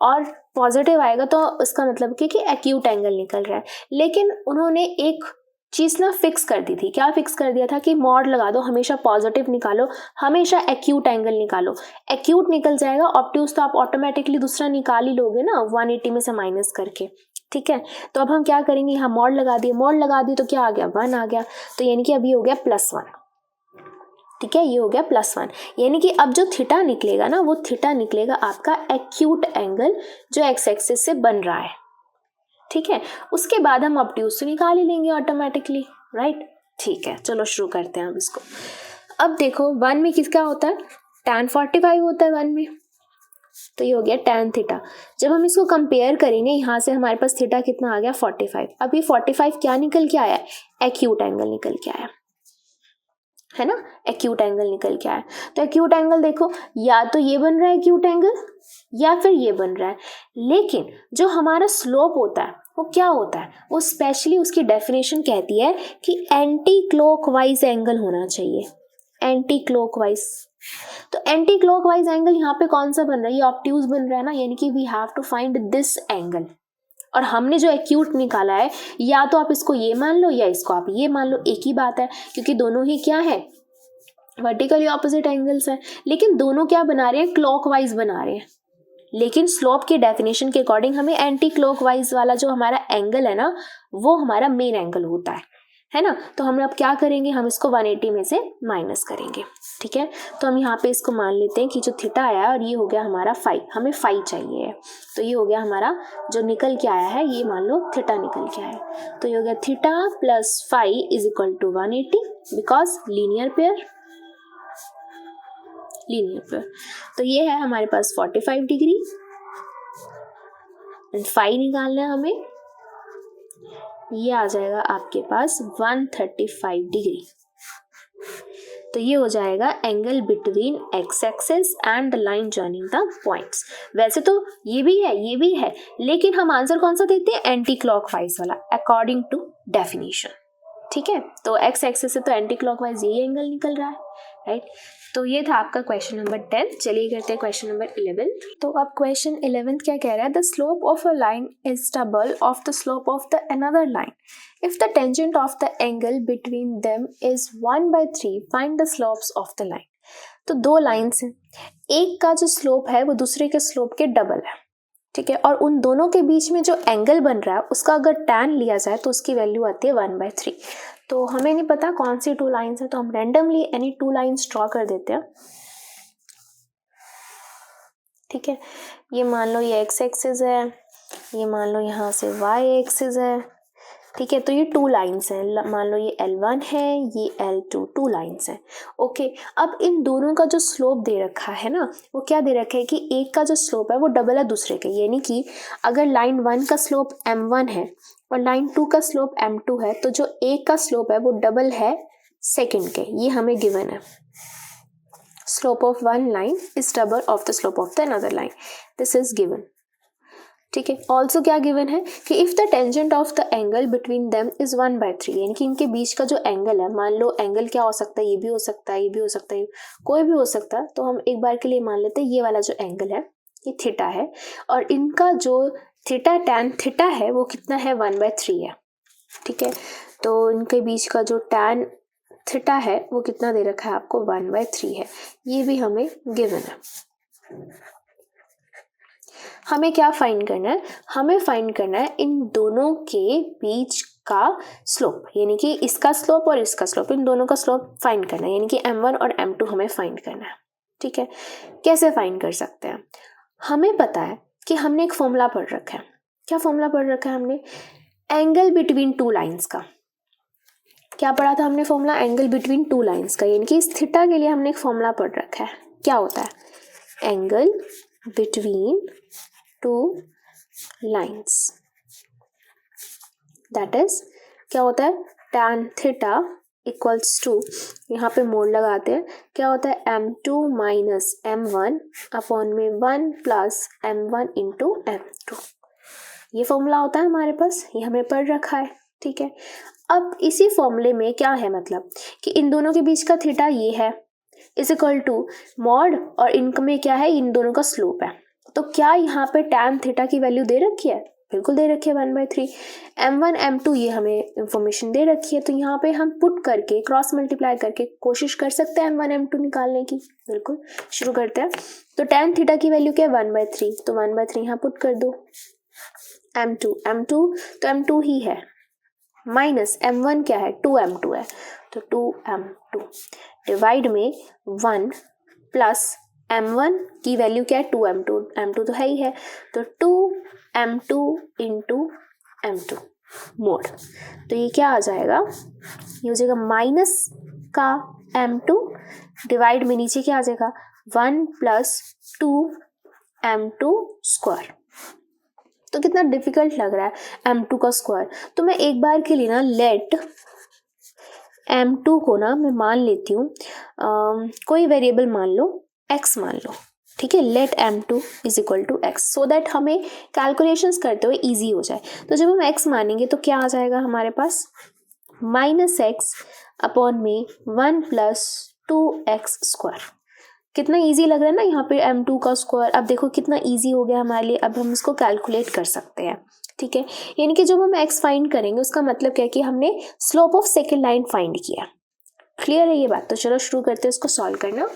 और पॉजिटिव आएगा तो उसका मतलब क्या कि एक्यूट एंगल निकल रहा है। लेकिन उन्होंने एक चीज ना फिक्स कर दी थी, क्या फिक्स कर दिया था कि मॉड लगा दो, हमेशा पॉजिटिव निकालो, हमेशा एक्यूट एंगल निकालो, एक्यूट निकल जाएगा, ऑब्ट्यूज तो आप ऑटोमेटिकली दूसरा निकाल ही लोगे ना 180 में से माइनस करके। ठीक है, तो अब हम क्या करेंगे, यहाँ मॉड लगा दिए, मॉड लगा दिए तो क्या आ गया, 1 आ गया, तो यानी कि अभी हो गया +1। ठीक है, ये हो गया +1, यानी कि अब जो थीटा निकलेगा ना, वो थीटा निकलेगा आपका एक्यूट एंगल जो एक्स एक्सिस से बन रहा है। ठीक है, उसके बाद हम ऑब्ट्यूज तो निकाल ही लेंगे ऑटोमेटिकली, राइट। ठीक है, चलो शुरू करते हैं अब इसको। अब देखो 1 में किसका होता है, tan 45 होता है 1 में, तो ये हो गया tan थीटा। जब हम इसको कंपेयर करेंगे, यहाँ से हमारे पास थीटा कितना आ गया 45। अब ये 45 क्या निकल के आया, एक्यूट एंगल निकल के आया, है ना, एक्यूट एंगल निकल के आया। तो एक्यूट एंगल देखो, या तो ये बन रहा है एक्यूट एंगल या फिर ये बन रहा है, लेकिन जो हमारा स्लोप होता है वो क्या होता है, वो स्पेशली उसकी डेफिनेशन कहती है कि एंटी क्लॉकवाइज एंगल होना चाहिए, एंटी क्लॉकवाइज। तो एंटी क्लॉकवाइज एंगल यहाँ पे कौन सा बन रहा है, ये ऑब्ट्यूज बन रहा है ना, यानी कि we have to find this angle, और हमने जो एक्यूट निकाला है, या तो आप इसको ये मान लो या इसको आप ये मान लो, एक ही बात है, क्योंकि दोनों ही क्या है, वर्टिकली ऑपोजिट एंगल्स हैं। लेकिन दोनों क्या बना रहे हैं, क्लॉकवाइज बना रहे हैं। लेकिन स्लोप की डेफिनेशन के अकॉर्डिंग हमें एंटी क्लॉकवाइज वाला जो हमारा एंगल है ना, वो हमारा मेन एंगल होता है ना। तो हम अब क्या करेंगे, हम इसको 180 में से माइनस करेंगे, ठीक है। तो हम यहाँ पे इसको मान लेते हैं कि जो थीटा आया है और ये हो गया हमारा फाई, हमें फाई चाहिए है, तो ये हो गया हमारा जो निकल के आया है, ये मान लो थीटा निकल के आया है, तो ये हो गया theta plus phi is equal to 180 because linear pair. तो ये है हमारे पास 45 डिग्री एंड फाई निकालना है हमें, ये आ जाएगा आपके पास 135 डिग्री। तो ये हो जाएगा angle between x axis and the line joining the points. वैसे तो ये भी है, ये भी है, लेकिन हम आंसर कौन सा देते हैं, एंटी क्लॉकवाइज वाला, अकॉर्डिंग टू डेफिनेशन, ठीक है। तो एक्स एक्सिस से तो एंटी क्लॉकवाइज यही एंगल निकल रहा है, राइट। तो ये था आपका क्वेश्चन नंबर 10। चलिए करते हैं क्वेश्चन नंबर 11। तो अब क्वेश्चन 11 क्या कह रहा है, the slope of a line is double of the slope of the another line if the tangent of the angle between them is 1/3 find the slopes of the line. तो दो lines हैं, एक का जो स्लोप है वो दूसरे के स्लोप के डबल है, ठीक है, और उन दोनों के बीच में जो एंगल बन रहा है उसका अगर tan लिया जाए तो उसकी वैल्यू आती है 1/3। तो हमें नहीं पता कौन सी टू लाइन्स है, तो हम randomly any two lines draw कर देते हैं, ठीक है। ये मान लो ये x एक्सिस है, ये मान लो यहाँ से y एक्सिस है, ठीक है। तो ये टू लाइन्स हैं, मान लो ये L1 है, ये L2, टू लाइन्स हैं, ओके। अब इन दोनों का जो स्लोप दे रखा है ना, वो क्या दे रखा है कि एक का जो स्लोप है वो डबल है दूसरे के, यानी कि अगर लाइन 1 का स्लोप m1 है और लाइन 2 का स्लोप m2 है, तो जो एक का स्लोप है वो डबल है सेकेंड के, ये हमें गिवन है। Slope of one line is double of the slope of the another line, this is given, ठीक है। ऑल्सो क्या गिवन है कि if the tangent of the angle between them is 1/3, यानी कि इनके बीच का जो एंगल है, मान लो एंगल क्या हो सकता है, ये भी हो सकता है, ये भी हो सकता है, कोई भी हो सकता है, तो हम एक बार के लिए मान लेते हैं ये वाला जो एंगल है ये थीटा है, और इनका जो थीटा tan थीटा है वो कितना है, 1/3 है, ठीक है। तो इनके बीच का जो tan थीटा है वो कितना दे रखा है आपको, 1/3 है, ये भी हमें गिवन है। हमें क्या फाइंड करना है, हमें फाइंड करना है इन दोनों के बीच का स्लोप, यानी कि इसका स्लोप और इसका स्लोप, इन दोनों का स्लोप फाइंड करना है, यानी कि m1 और m2 हमें फाइंड करना है, ठीक है। कैसे फाइंड कर सकते हैं, हमें पता है कि हमने एक फॉर्मूला पढ़ रखा है। क्या फॉर्मूला पढ़ रखा है हमने, एंगल बिटवीन टू लाइन्स का। क्या पढ़ा था हमने formula, angle between two lines का, यानी कि इस थीटा के लिए हमने एक फॉर्मूला पढ़ रखा है। क्या होता है, angle between two lines, that is क्या होता है, tan थीटा इक्वल्स टू, यहाँ पे मोड लगाते हैं, क्या होता है m2 माइनस m1 अपॉन में 1 प्लस m1 इंटू m2, ये फॉर्मूला होता है हमारे पास, ये हमें पढ़ रखा है, ठीक है। अब इसी फॉर्मूले में क्या है, मतलब कि इन दोनों के बीच का थीटा ये है इज इक्वल टू मॉड, और इनका में क्या है, इन दोनों का स्लोप है। तो क्या यहाँ पे tan थीटा की वैल्यू दे रखी है, बिल्कुल दे रखी है 1/3। m1 m2 ये हमें इंफॉर्मेशन दे रखी है, तो यहाँ पे हम पुट करके क्रॉस मल्टीप्लाई करके कोशिश कर सकते हैं m1 m2 निकालने की, बिल्कुल शुरू करते हैं। तो tan थीटा की वैल्यू क्या है, 1/3, तो 1/3 यहाँ पुट कर दो, m2 तो m2 ही है, माइनस m1 क्या है, 2m2 है, तो 2m2 डिवाइड में 1 प्लस m1 की वैल्यू क्या है, 2m2 तो है ही है, तो 2m2 इंटू m2 मोड, तो ये क्या आ जाएगा, ये हो जाएगा माइनस का m2 डिवाइड में नीचे क्या आ जाएगा 1 प्लस 2m2 स्क्वायर। तो कितना डिफिकल्ट लग रहा है m2 का स्क्वायर, तो मैं एक बार के लिए ना लेट m2 को ना मैं मान लेती हूँ, कोई वेरिएबल मान लो x मान लो, ठीक है, let m2 is equal to x, so that हमें कैलकुलेशंस करते हुए इजी हो जाए। तो जब हम x मानेंगे तो क्या आ जाएगा हमारे पास, माइनस x अपॉन में 1 प्लस 2x स्क्वायर। कितना इजी लग रहा है ना यहाँ पे m2 का स्क्वायर। अब देखो कितना इजी हो गया हमारे लिए, अब हम इसको कैलकुलेट कर सकते हैं ठीक है, यानी कि जब हम x फाइंड करेंगे उसका मतलब क्या है कि हमने slope of second line find किया। क्लियर है ये बात? तो चलो शुरू करते हैं इसको सॉल्व करना।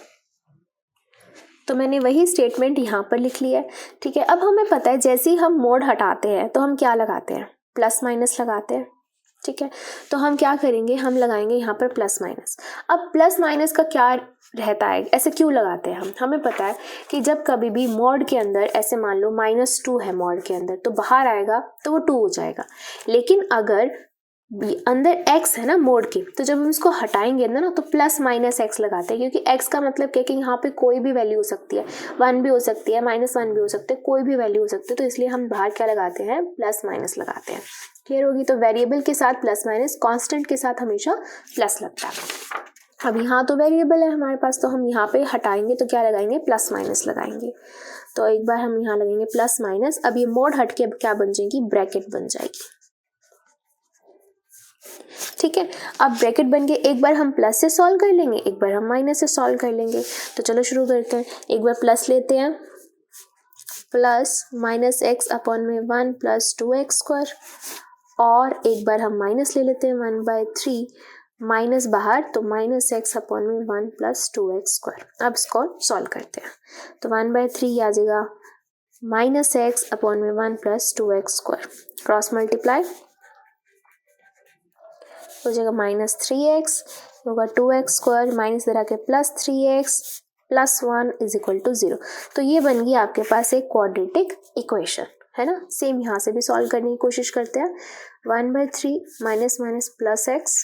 तो मैंने वही स्टेटमेंट यहाँ पर लिख लिया है। ठीक है, अब हमें पता है जैसे ही हम मोड हटाते हैं तो हम क्या लगाते हैं, प्लस माइनस लगाते हैं। ठीक है, तो हम क्या करेंगे, हम लगाएंगे यहाँ पर प्लस माइनस। अब प्लस माइनस का क्या रहता है, ऐसे क्यों लगाते हैं हम, हमें पता है कि जब कभी भी मॉड के अंदर ऐसे मान लो -2 है मॉड के अंदर, तो बाहर आएगा तो वो 2 हो जाएगा। लेकिन अगर अंदर x है ना मोड के, तो जब हम इसको हटाएंगे ना तो प्लस माइनस x लगाते हैं, क्योंकि x का मतलब क्या है कि यहाँ पे कोई भी वैल्यू हो सकती है, 1 भी हो सकती है, -1 भी हो सकती है, कोई भी वैल्यू हो सकती है, तो इसलिए हम बाहर क्या लगाते हैं, प्लस माइनस लगाते हैं। क्लियर होगी? तो वेरिएबल के साथ प्लस माइनस, कांस्टेंट के साथ हमेशा प्लस लगता है। अब यहाँ तो वेरिएबल है हमारे पास, तो हम यहाँ पे हटाएंगे तो क्या लगाएंगे, प्लस माइनस लगाएंगे। तो एक बार हम यहाँ लगाएंगे प्लस माइनस, अब ये मोड हट के क्या बन जाएगी, ब्रैकेट बन जाएगी। ठीक है, अब ब्रैकेट बन के एक बार हम प्लस से सॉल्व कर लेंगे, एक बार हम माइनस से सॉल्व कर लेंगे। तो चलो शुरू करते हैं। एक बार प्लस लेते हैं, प्लस -x अपॉन में 1 + 2x², और एक बार हम माइनस ले लेते हैं 1/3, माइनस बाहर तो -x अपॉन में 1 + 2x²। अब इसको सॉल्व करते हैं, तो 1/3 आ जाएगा, -x अपॉन में 1 + 2x², क्रॉस मल्टीप्लाई हो जाएगा -3x होगा 2x² माइनस इधर आके +3x + 1 = 0। तो ये बन गई आपके पास एक क्वाड्रेटिक इक्वेशन, है ना। सेम यहाँ से भी सॉल्व करने की कोशिश करते हैं। 1/3 माइनस +x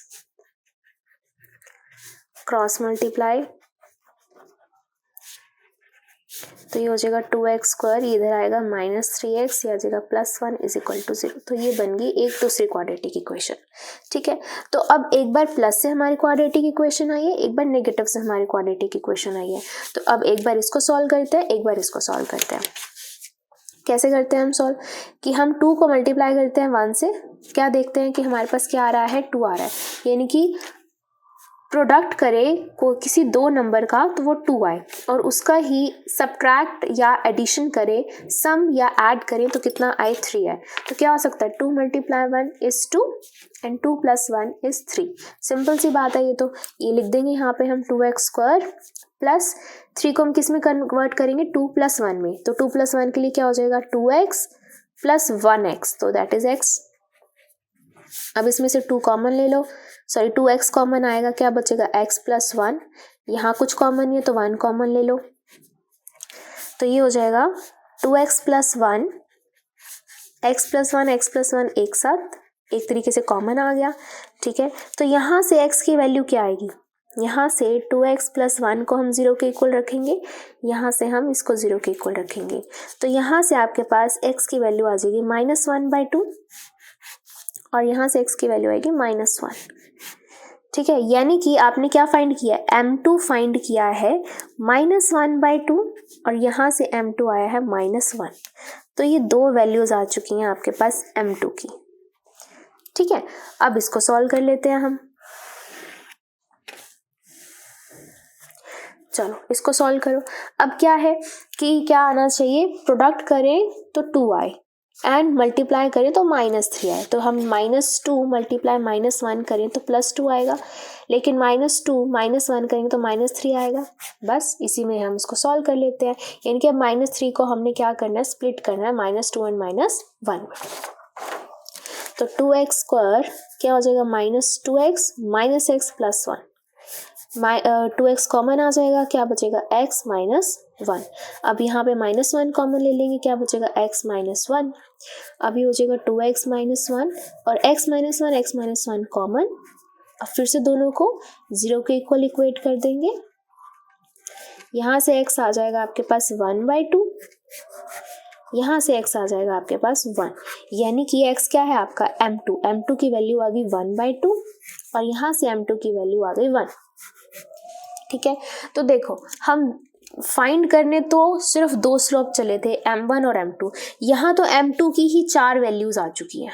क्रॉस मल्टीप्लाई, तो ये हो जाएगा 2x², ये इधर आएगा -3x, ये आ जाएगा +1 = 0। तो ये बन गई एक दूसरी क्वाड्रेटिक इक्वेशन। ठीक है, तो अब एक बार प्लस से हमारी क्वाड्रेटिक इक्वेशन आई है, एक बार नेगेटिव से हमारी क्वाड्रेटिक इक्वेशन आई है। तो अब एक बार इसको सॉल्व करते हैं, एक बार इसको सॉल्व करते हैं। कैसे करते हैं हम सॉल्व, कि हम 2 को मल्टीप्लाई करते हैं 1 से, क्या देखते हैं कि हमारे पास क्या आ रहा है, 2 आ रहा है, यानी कि प्रोडक्ट करें को किसी 2 नंबर का तो वो 2 आए, और उसका ही सब्ट्रैक्ट या एडिशन करें, सम या ऐड करें तो कितना आए, 3 आए। तो क्या हो सकता है, 2 × 1 = 2 एंड 2 + 1 = 3। सिंपल सी बात है ये। तो ये लिख देंगे यहाँ पे हम 2x² प्लस 3 को हम किस में कन्वर्ट करेंगे, 2 + 1 में। तो 2 + 1 के लिए क्या हो जाएगा, 2x + 1x, तो दैट इज x। अब इसमें से 2 कॉमन ले लो, सॉरी 2x कॉमन आएगा, क्या बचेगा, x + 1। यहाँ कुछ कॉमन नहीं है तो 1 कॉमन ले लो, तो ये हो जाएगा 2x + 1, x + 1 x + 1 एक साथ एक तरीके से कॉमन आ गया। ठीक है, तो यहाँ से x की वैल्यू क्या आएगी, यहाँ से 2x + 1 को हम 0 के इक्वल रखेंगे, यहाँ से हम इसको 0 के इक्वल रखेंगे। तो यहाँ से आपके पास x की वैल्यू आ जाएगी -1/2, और यहाँ से x की वैल्यू आएगी -1। ठीक है, यानी कि आपने क्या फाइंड किया, m2 फाइंड किया है -1/2, और यहाँ से m2 आया है -1। तो ये 2 वैल्यूज आ चुकी हैं आपके पास m2 की। ठीक है, अब इसको सॉल्व कर लेते हैं हम। चलो इसको सॉल्व करो। अब क्या है कि क्या आना चाहिए, प्रोडक्ट करें तो 2 आए एंड मल्टीप्लाई करें तो -3 आए। तो हम -2 × -1 करें तो +2 आएगा, लेकिन -2 -1 करेंगे तो -3 आएगा। बस इसी में हम इसको सॉल्व कर लेते हैं। यानी कि अब -3 को हमने क्या करना है, स्प्लिट करना है -2 और -1। तो 2x² क्या हो जाएगा, -2x -x + 1, 2x कॉमन आ जाएगा, क्या बचेगा, x - 1। अब यहाँ पे -1 कॉमन ले लेंगे, क्या बचेगा, x - 1। अभी हो जाएगा 2x - 1 और x - 1 x - 1 कॉमन। अब फिर से दोनों को 0 के इक्वल इक्वेट कर देंगे। यहाँ से x आ जाएगा आपके पास 1/2, यहाँ से x आ जाएगा आपके पास 1, यानी कि x क्या है आपका, m2 की वैल्यू आ गई 1/2, और यहाँ से m2 की वैल्यू आ गई 1। ठीक है, तो देखो हम फाइंड करने तो सिर्फ 2 स्लोप चले थे, m1 और m2। यहाँ तो m2 की ही 4 वैल्यूज आ चुकी हैं,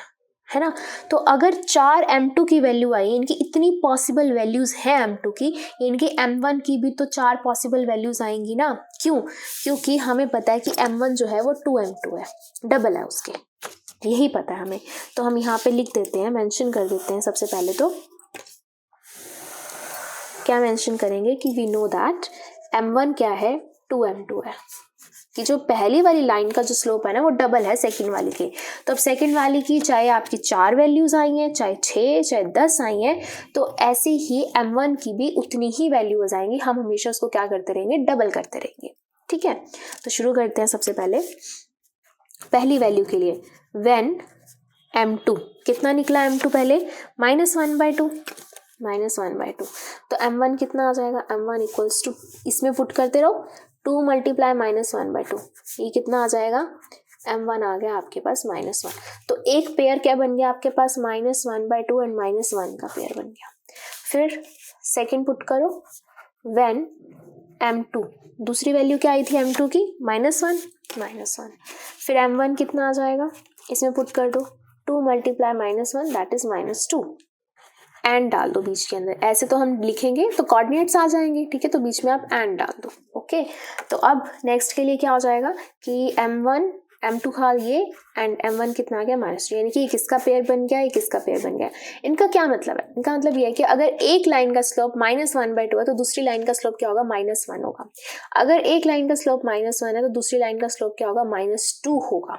है ना। तो अगर 4 m2 की वैल्यू आई, इनकी इतनी पॉसिबल वैल्यूज हैं m2 की, इनकी m1 की भी तो 4 पॉसिबल वैल्यूज आएंगी ना। क्यों, क्योंकि हमें पता है कि m1 जो है वो 2m2 है, डबल है उसके। यही पता है हमें, तो हम यहाँ पे लिख देते हैं, मेंशन कर देते हैं। सबसे पहले तो क्या मेंशन करेंगे कि वी नो दैट m1 क्या है, 2m2 है, कि जो पहली वाली लाइन का जो स्लोप है ना वो डबल है सेकंड वाली के। तो अब सेकंड वाली की चाहे आपकी 4 वैल्यूज आई हैं, चाहे 6, चाहे 10 आई हैं, तो ऐसे ही m1 की भी उतनी ही वैल्यूज आएंगी। हम हमेशा उसको क्या करते रहेंगे, डबल करते रहेंगे। ठीक है, तो शुरू करते हैं। सबसे पहले पहली वैल्यू के लिए व्हेन m2 कितना निकला, m2 पहले -1/2, -1/2, तो m1 कितना आ जाएगा, m1 इक्वल्स टू, इसमें पुट करते रहो, 2 मल्टीप्लाई -1/2, ये कितना आ जाएगा, m1 आ गया आपके पास -1। तो एक पेयर क्या बन गया आपके पास, -1/2 एंड -1 का पेयर बन गया। फिर सेकंड पुट करो, व्हेन m2, दूसरी वैल्यू क्या आई थी m2 की, -1, फिर m1 कितना आ जाएगा, इसमें पुट कर दो, 2 मल्टीप्लाई -1 दैट इज -2, एंड डाल दो बीच के अंदर। ऐसे तो हम लिखेंगे तो कोऑर्डिनेट्स आ जाएंगे, ठीक है, तो बीच में आप एंड डाल दो। ओके, तो अब नेक्स्ट के लिए क्या हो जाएगा कि m1 m2 का ये एंड m1 कितना आ गया, -2, यानी कि ये किसका पेयर बन गया, ये किसका पेयर बन गया। इनका क्या मतलब है, इनका मतलब ये है कि अगर एक लाइन का स्लोप -1/2 है तो दूसरी लाइन का स्लोप क्या होगा, -1 होगा। अगर एक लाइन का स्लोप -1 है तो दूसरी लाइन का स्लोप क्या होगा, -2 होगा।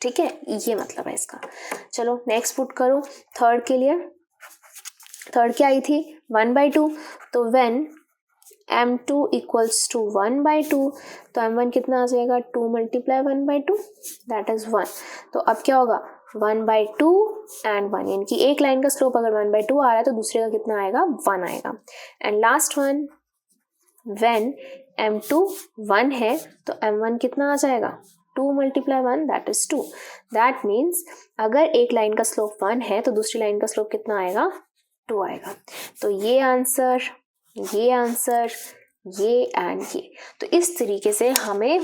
ठीक है, ये मतलब है इसका। चलो नेक्स्ट पुट करो थर्ड के लिए। थर्ड क्या आई थी, 1/2, तो व्हेन m2 इक्वल्स टू 1/2, तो m1 कितना आ जाएगा, 2 मल्टीप्लाई 1/2 दैट इज 1। तो अब क्या होगा, 1/2 एंड 1, यानी कि एक लाइन का स्लोप अगर 1/2 आ रहा है तो दूसरे का कितना आएगा, 1 आएगा। And last one, when m2 1 है तो m1 कितना आ जाएगा, 2 multiply 1 that is 2। That means अगर एक लाइन का स्लोप 1 है तो दूसरी लाइन का स्लोप कितना आएगा, 2 आएगा। तो ये आंसर, ये आंसर, ये एंड ये। तो इस तरीके से हमें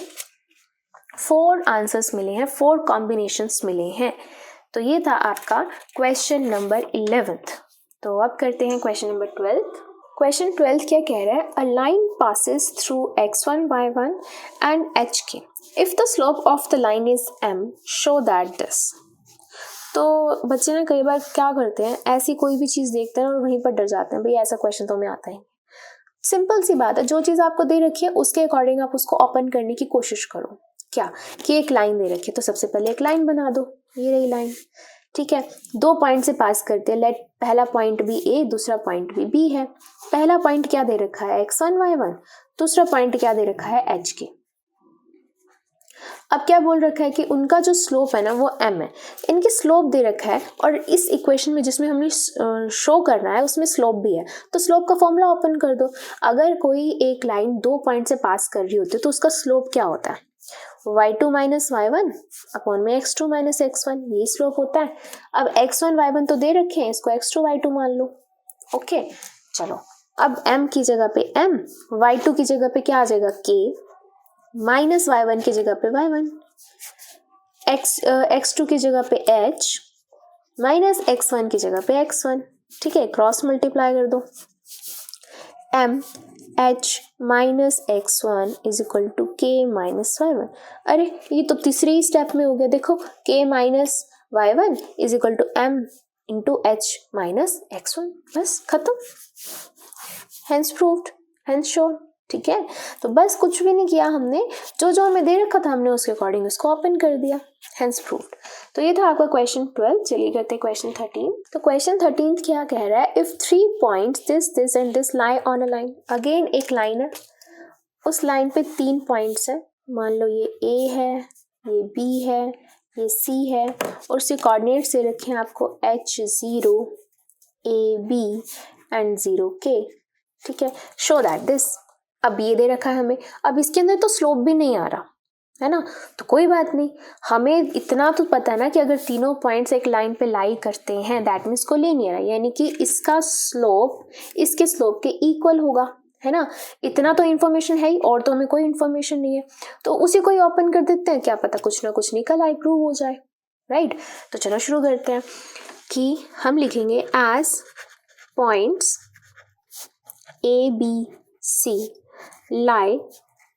4 आंसर्स मिले हैं, 4 कॉम्बिनेशंस मिले हैं। तो ये था आपका क्वेश्चन नंबर 11th। तो अब करते हैं क्वेश्चन नंबर 12th। क्वेश्चन 12 क्या कह रहा है, a line passes through x1 y1 and hk, if the slope of the line is m, show that this. तो बच्चे ना कई बार क्या करते हैं, ऐसी कोई भी चीज़ देखते हैं और वहीं पर डर जाते हैं, भाई ऐसा क्वेश्चन तो हमें आता ही। सिंपल सी बात है, जो चीज़ आपको दे रखी है उसके अकॉर्डिंग आप उसको ओपन करने की कोशिश करो। क्या कि एक लाइन दे रखी है तो सबसे पहले एक लाइन बना दो, ये रही लाइन। ठीक है, 2 पॉइंट से पास करते हैं, लेट पहला पॉइंट भी ए, दूसरा पॉइंट भी बी है। पहला पॉइंट क्या दे रखा है, x1 y1, दूसरा पॉइंट क्या दे रखा है, hk। अब क्या बोल रखा है कि उनका जो स्लोप है ना वो m है, इनके स्लोप दे रखा है, और इस इक्वेशन में जिसमें हमने शो करना है उसमें स्लोप भी है, तो स्लोप का फॉर्मूला ओपन कर दो। अगर कोई एक लाइन 2 पॉइंट से पास कर रही होती है तो उसका स्लोप क्या होता है, y2 माइनस y1 अपॉन में x2 माइनस x1, ये स्लोप होता है। अब x1 y1 तो दे रखे हैं, इसको x2 y2 मान लो। ओके, चलो अब m की जगह पे m, y2 की जगह पे क्या आ जाएगा, k, माइनस y1 की जगह पे y1, x2 की जगह पे h, माइनस x1 की जगह पे x1। ठीक है, क्रॉस मल्टीप्लाई कर दो, m h minus x1 is equal to k minus y1। अरे ये तो तीसरे ही स्टेप में हो गया, देखो k minus y1 is equal to m into h minus x1, बस खत्म, हेंस प्रूव्ड, हेंस शोन। ठीक है, तो बस कुछ भी नहीं किया हमने, जो जो हमें दे रखा था हमने उसके अकॉर्डिंग उसको ओपन कर दिया, हेंस प्रूव्ड। तो ये था आपका क्वेश्चन 12। चलिए करते हैं क्वेश्चन 13। तो क्वेश्चन 13 क्या कह रहा है, if 3 points this and this lie on a line. Again एक लाइन है, उस लाइन पे 3 पॉइंट्स है, मान लो ये A है, ये B है, ये C है, और उसके कोऑर्डिनेट्स दे रखे हैं आपको H0, AB एंड 0K। ठीक है, शो दैट दिस। अब ये दे रखा है हमें, अब इसके अंदर तो स्लोप भी नहीं आ रहा है ना, तो कोई बात नहीं, हमें इतना तो पता है ना कि अगर तीनों पॉइंट्स एक लाइन पे लाई करते हैं दैट मीन्स को लीनियर है, यानी कि इसका स्लोप इसके स्लोप के इक्वल होगा, है ना। इतना तो इन्फॉर्मेशन है ही, और तो हमें कोई इन्फॉर्मेशन नहीं है, तो उसी को ही ओपन कर देते हैं, क्या पता कुछ ना कुछ निकल आए, प्रूव हो जाए, राइट। तो चलो शुरू करते हैं कि हम लिखेंगे as points ABC lie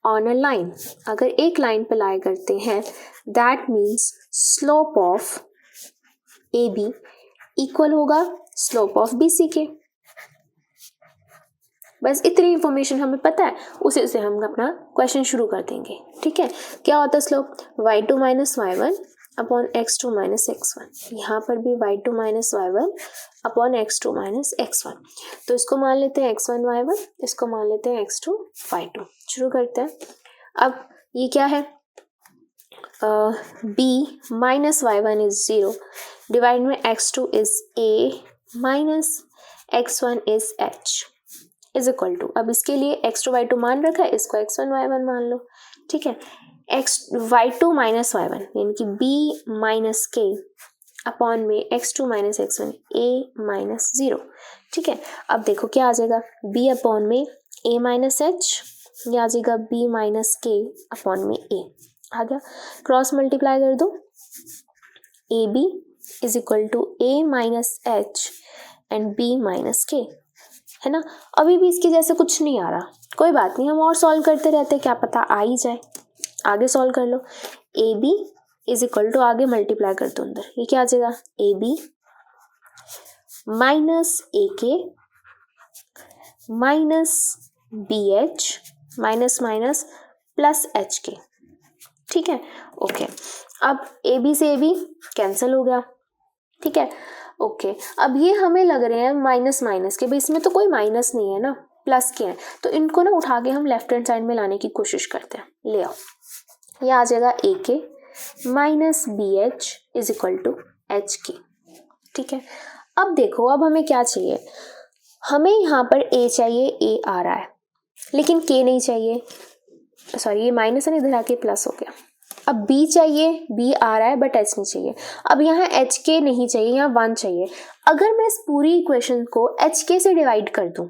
on a line. अगर एक लाइन पे लाई करते हैं that means slope of A B equal होगा स्लोप ऑफ बी सी के। बस इतनी इंफॉर्मेशन हमें पता है, उसी से हम अपना क्वेश्चन शुरू कर देंगे। ठीक है, क्या होता है slope? y2 minus y1 upon x2 minus x1। यहाँ पर भी y2 minus y1 upon x2 minus x1। तो इसको मान लेते हैं x1 y1, इसको मान लेते हैं x2 y2। शुरू करते हैं। अब ये क्या है? b minus y1 is 0 divide में x2 is a minus x1 is h is equal to, अब इसके लिए x2 y2 मान रखा है, इसको x1 y1 मान लो। ठीक है, y2 माइनस y1 यानी कि b माइनस k अपॉन में x2 minus x1 a minus 0। ठीक है, अब देखो क्या आ जाएगा? b अपॉन में a माइनस h, ये आ जाएगा b माइनस k अपॉन में a। आ गया, क्रॉस मल्टीप्लाई कर दो, A B is equal to a minus h and b minus k, है ना। अभी भी इसके जैसे कुछ नहीं आ रहा, कोई बात नहीं, हम और सॉल्व करते रहते हैं, क्या पता आ ही जाए। आगे सॉल्व कर लो। A B is equal to, आगे मल्टीप्लाई कर दो अंदर, ये क्या आ जाएगा? A B minus A K minus B H minus minus plus H K. ठीक है, ओके। अब ए बी से ए बी कैंसिल हो गया। ठीक है, ओके। अब ये हमें लग रहे हैं माइनस माइनस के, भाई इसमें तो कोई माइनस नहीं है ना, प्लस के हैं, तो इनको ना उठा के हम लेफ्ट हैंड साइड में लाने की कोशिश करते हैं। ले आओ, ये आ जाएगा A K minus B H is equal to H K. ठीक है, अब देखो, अब हमें क्या चाहिए? हमें यहाँ पर ए चाहिए, ए आ रहा है, लेकिन के नहीं चाहिए। सॉरी, ये माइनस है, इधर आके प्लस हो गया। अब b चाहिए, b आ रहा है बट h नहीं चाहिए। अब यहाँ h k नहीं चाहिए, यहाँ 1 चाहिए। अगर मैं इस पूरी इक्वेशन को h k से डिवाइड कर दूं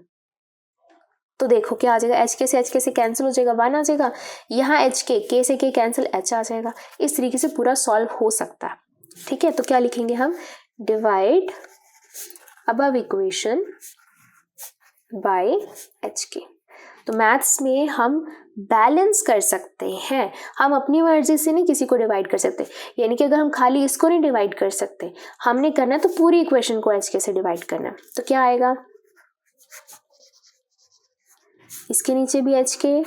तो देखो क्या आ जाएगा? h k से कैंसिल हो जाएगा, 1 आ जाएगा। यहाँ h k से k कैंसिल, h आ जाएगा। इस तरीके से पूरा सॉल्व हो सकता है। ठीक है, तो क्या लिखेंगे हम? Divide above equation by h k। तो मैथ्स में हम बैलेंस कर सकते हैं, हम अपनी मर्जी से नहीं किसी को डिवाइड कर सकते। यानी कि अगर हम खाली इसको नहीं डिवाइड कर सकते, हमने करना है तो पूरी इक्वेशन को एच के से डिवाइड करना है। तो क्या आएगा? इसके नीचे भी एच के,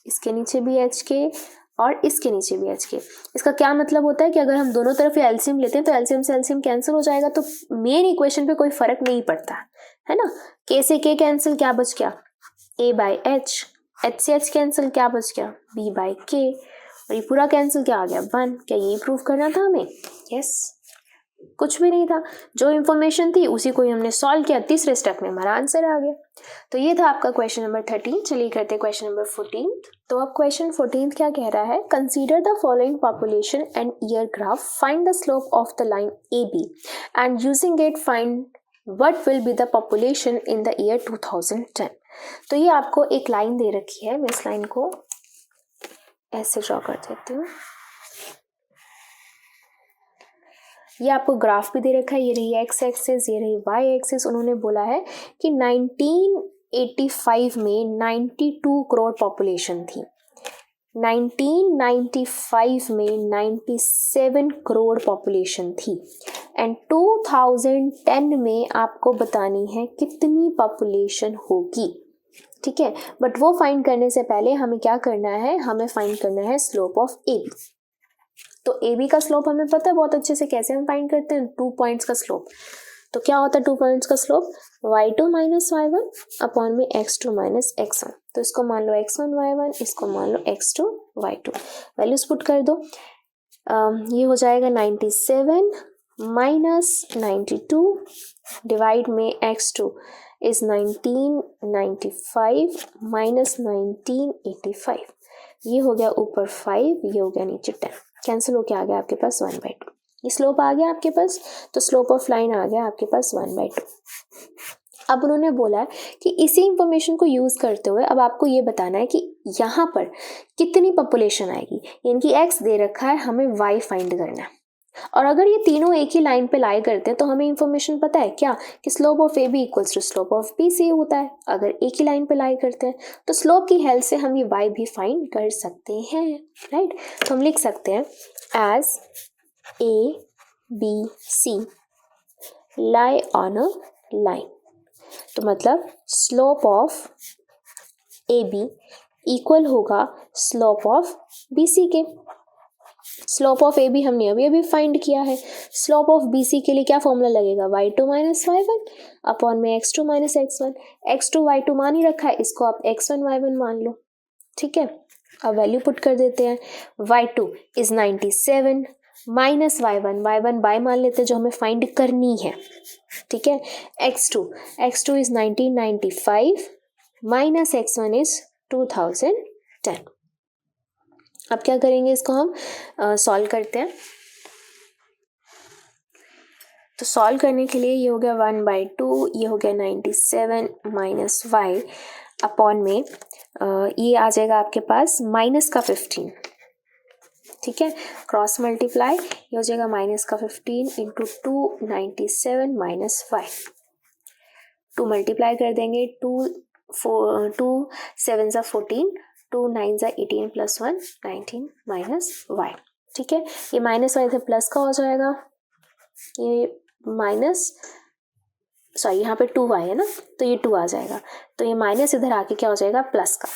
इसके नीचे भी एच के और इसके नीचे भी एच के। इसका क्या मतलब होता है कि अगर हम दोनों तरफ एलसीएम लेते हैं तो एलसीएम से एलसीएम कैंसिल हो जाएगा, तो मेन इक्वेशन पे कोई फर्क नहीं पड़ता, है ना। के से के कैंसिल, क्या बच गया? a बाई एच, एच से एच कैंसिल, क्या बच गया? b बाई के, और ये पूरा कैंसिल, क्या आ गया? 1। क्या ये प्रूव करना था हमें? यस, कुछ भी नहीं था, जो इन्फॉर्मेशन थी उसी को ही हमने सॉल्व किया। तीसरे स्टेप में हमारा आंसर आ गया। तो ये था आपका क्वेश्चन नंबर 13। चलिए करते हैं क्वेश्चन नंबर 14। तो अब क्वेश्चन 14 क्या कह रहा है? Consider the following population and year graph, find the slope of the line A B and using it find what will be the population in the year 2010। तो ये आपको एक लाइन दे रखी है, मैं इस लाइन को ऐसे ड्रॉ कर देती हूँ। ये आपको ग्राफ भी दे रखा है, ये रही एक्स एक्सिस, ये रही वाई एक्सिस। उन्होंने बोला है कि 1985 में 92 करोड़ पॉपुलेशन थी, 1995 में 97 करोड़ पॉपुलेशन थी, एंड 2010 में आपको बतानी है कितनी पॉपुलेशन होगी। ठीक है, बट वो फाइंड करने से पहले हमें क्या करना है? हमें फाइंड करना है स्लोप ऑफ ए बी। तो ए बी का स्लोप हमें पता है बहुत अच्छे से, कैसे हम फाइंड करते हैं? 2 पॉइंट्स का स्लोप। तो क्या होता है 2 पॉइंट्स का slope? y2 minus y1 upon में x2 माइनस x1। तो इसको मान लो x1 y1, इसको मान लो x2 y2। वैल्यूज पुट कर दो, ये हो जाएगा 97 माइनस 92 डिवाइड में x2 इज 1995 माइनस 1985। ये हो गया ऊपर 5, ये हो गया नीचे 10, कैंसिल होके आ गया आपके पास 1/2। ये स्लोप आ गया आपके पास, तो स्लोप ऑफ लाइन आ गया आपके पास 1/2। अब उन्होंने बोला है कि इसी इंफॉर्मेशन को यूज करते हुए अब आपको ये बताना है कि यहाँ पर कितनी पॉपुलेशन आएगी, यानी कि x दे रखा है, हमें y फाइंड करना है। और अगर ये तीनों एक ही लाइन पे लाई करते हैं तो हमें इंफॉर्मेशन पता है क्या, कि slope of A B equals to slope of B C होता है। अगर एक ही लाइन पे लाई करते हैं तो स्लोप की हेल्प से हम ये y भी फाइंड कर सकते हैं, राइट। तो हम लिख सकते हैं as A B C lie on a line। तो मतलब स्लोप ऑफ AB इक्वल होगा स्लोप ऑफ BC के। स्लोप ऑफ AB हमने अभी अभी फाइंड किया है। स्लोप ऑफ BC के लिए क्या फॉर्मूला लगेगा, y2 माइनस y1 अपॉन में x2 minus x1। x2 y2 मान ही रखा है, इसको आप x1 y1 मान लो, ठीक है। अब वैल्यू पुट कर देते हैं, y2 is 97 minus y1 bye मान लेते हैं जो हमें फाइंड करनी है, ठीक है। x2 is 1995 minus x1 is 2010। अब क्या करेंगे, इसको हम सॉल्व करते हैं। तो सॉल्व करने के लिए ये हो गया 1/2, ये हो गया 97 माइनस y अपॉन में ये आ जाएगा आपके पास माइनस का 15, ठीक है। क्रॉस मल्टीप्लाई, ये हो जाएगा माइनस का 15 इंटू 297 माइनस y। 2 मल्टीप्लाई कर देंगे, 2 7 सा 14, 2 9 सा 18 प्लस 1 19 माइनस y, ठीक है। ये माइनस y से प्लस का हो जाएगा, ये माइनस सॉरी यहाँ पे 2y है ना, तो ये 2 आ जाएगा, तो ये माइनस इधर आके क्या हो जाएगा प्लस का।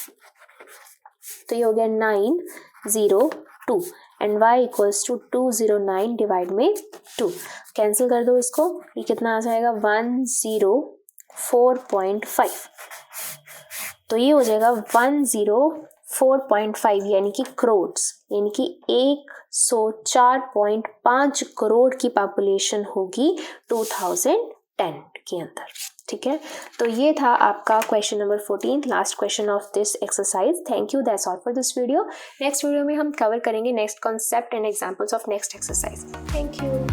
तो ये हो गया 902 and y equals to 209 divide में 2। कैंसिल कर दो इसको, ये कितना आ जाएगा 104.5। तो ये हो जाएगा 104.5 यानी कि करोड्स, यानी कि 104.5 करोड़ की पॉपुलेशन होगी 2010 के अंदर, ठीक है। तो ये था आपका question number 14, last question of this exercise. Thank you, that's all for this video. Next video में हम कवर करेंगे next concept and examples of next exercise. Thank you.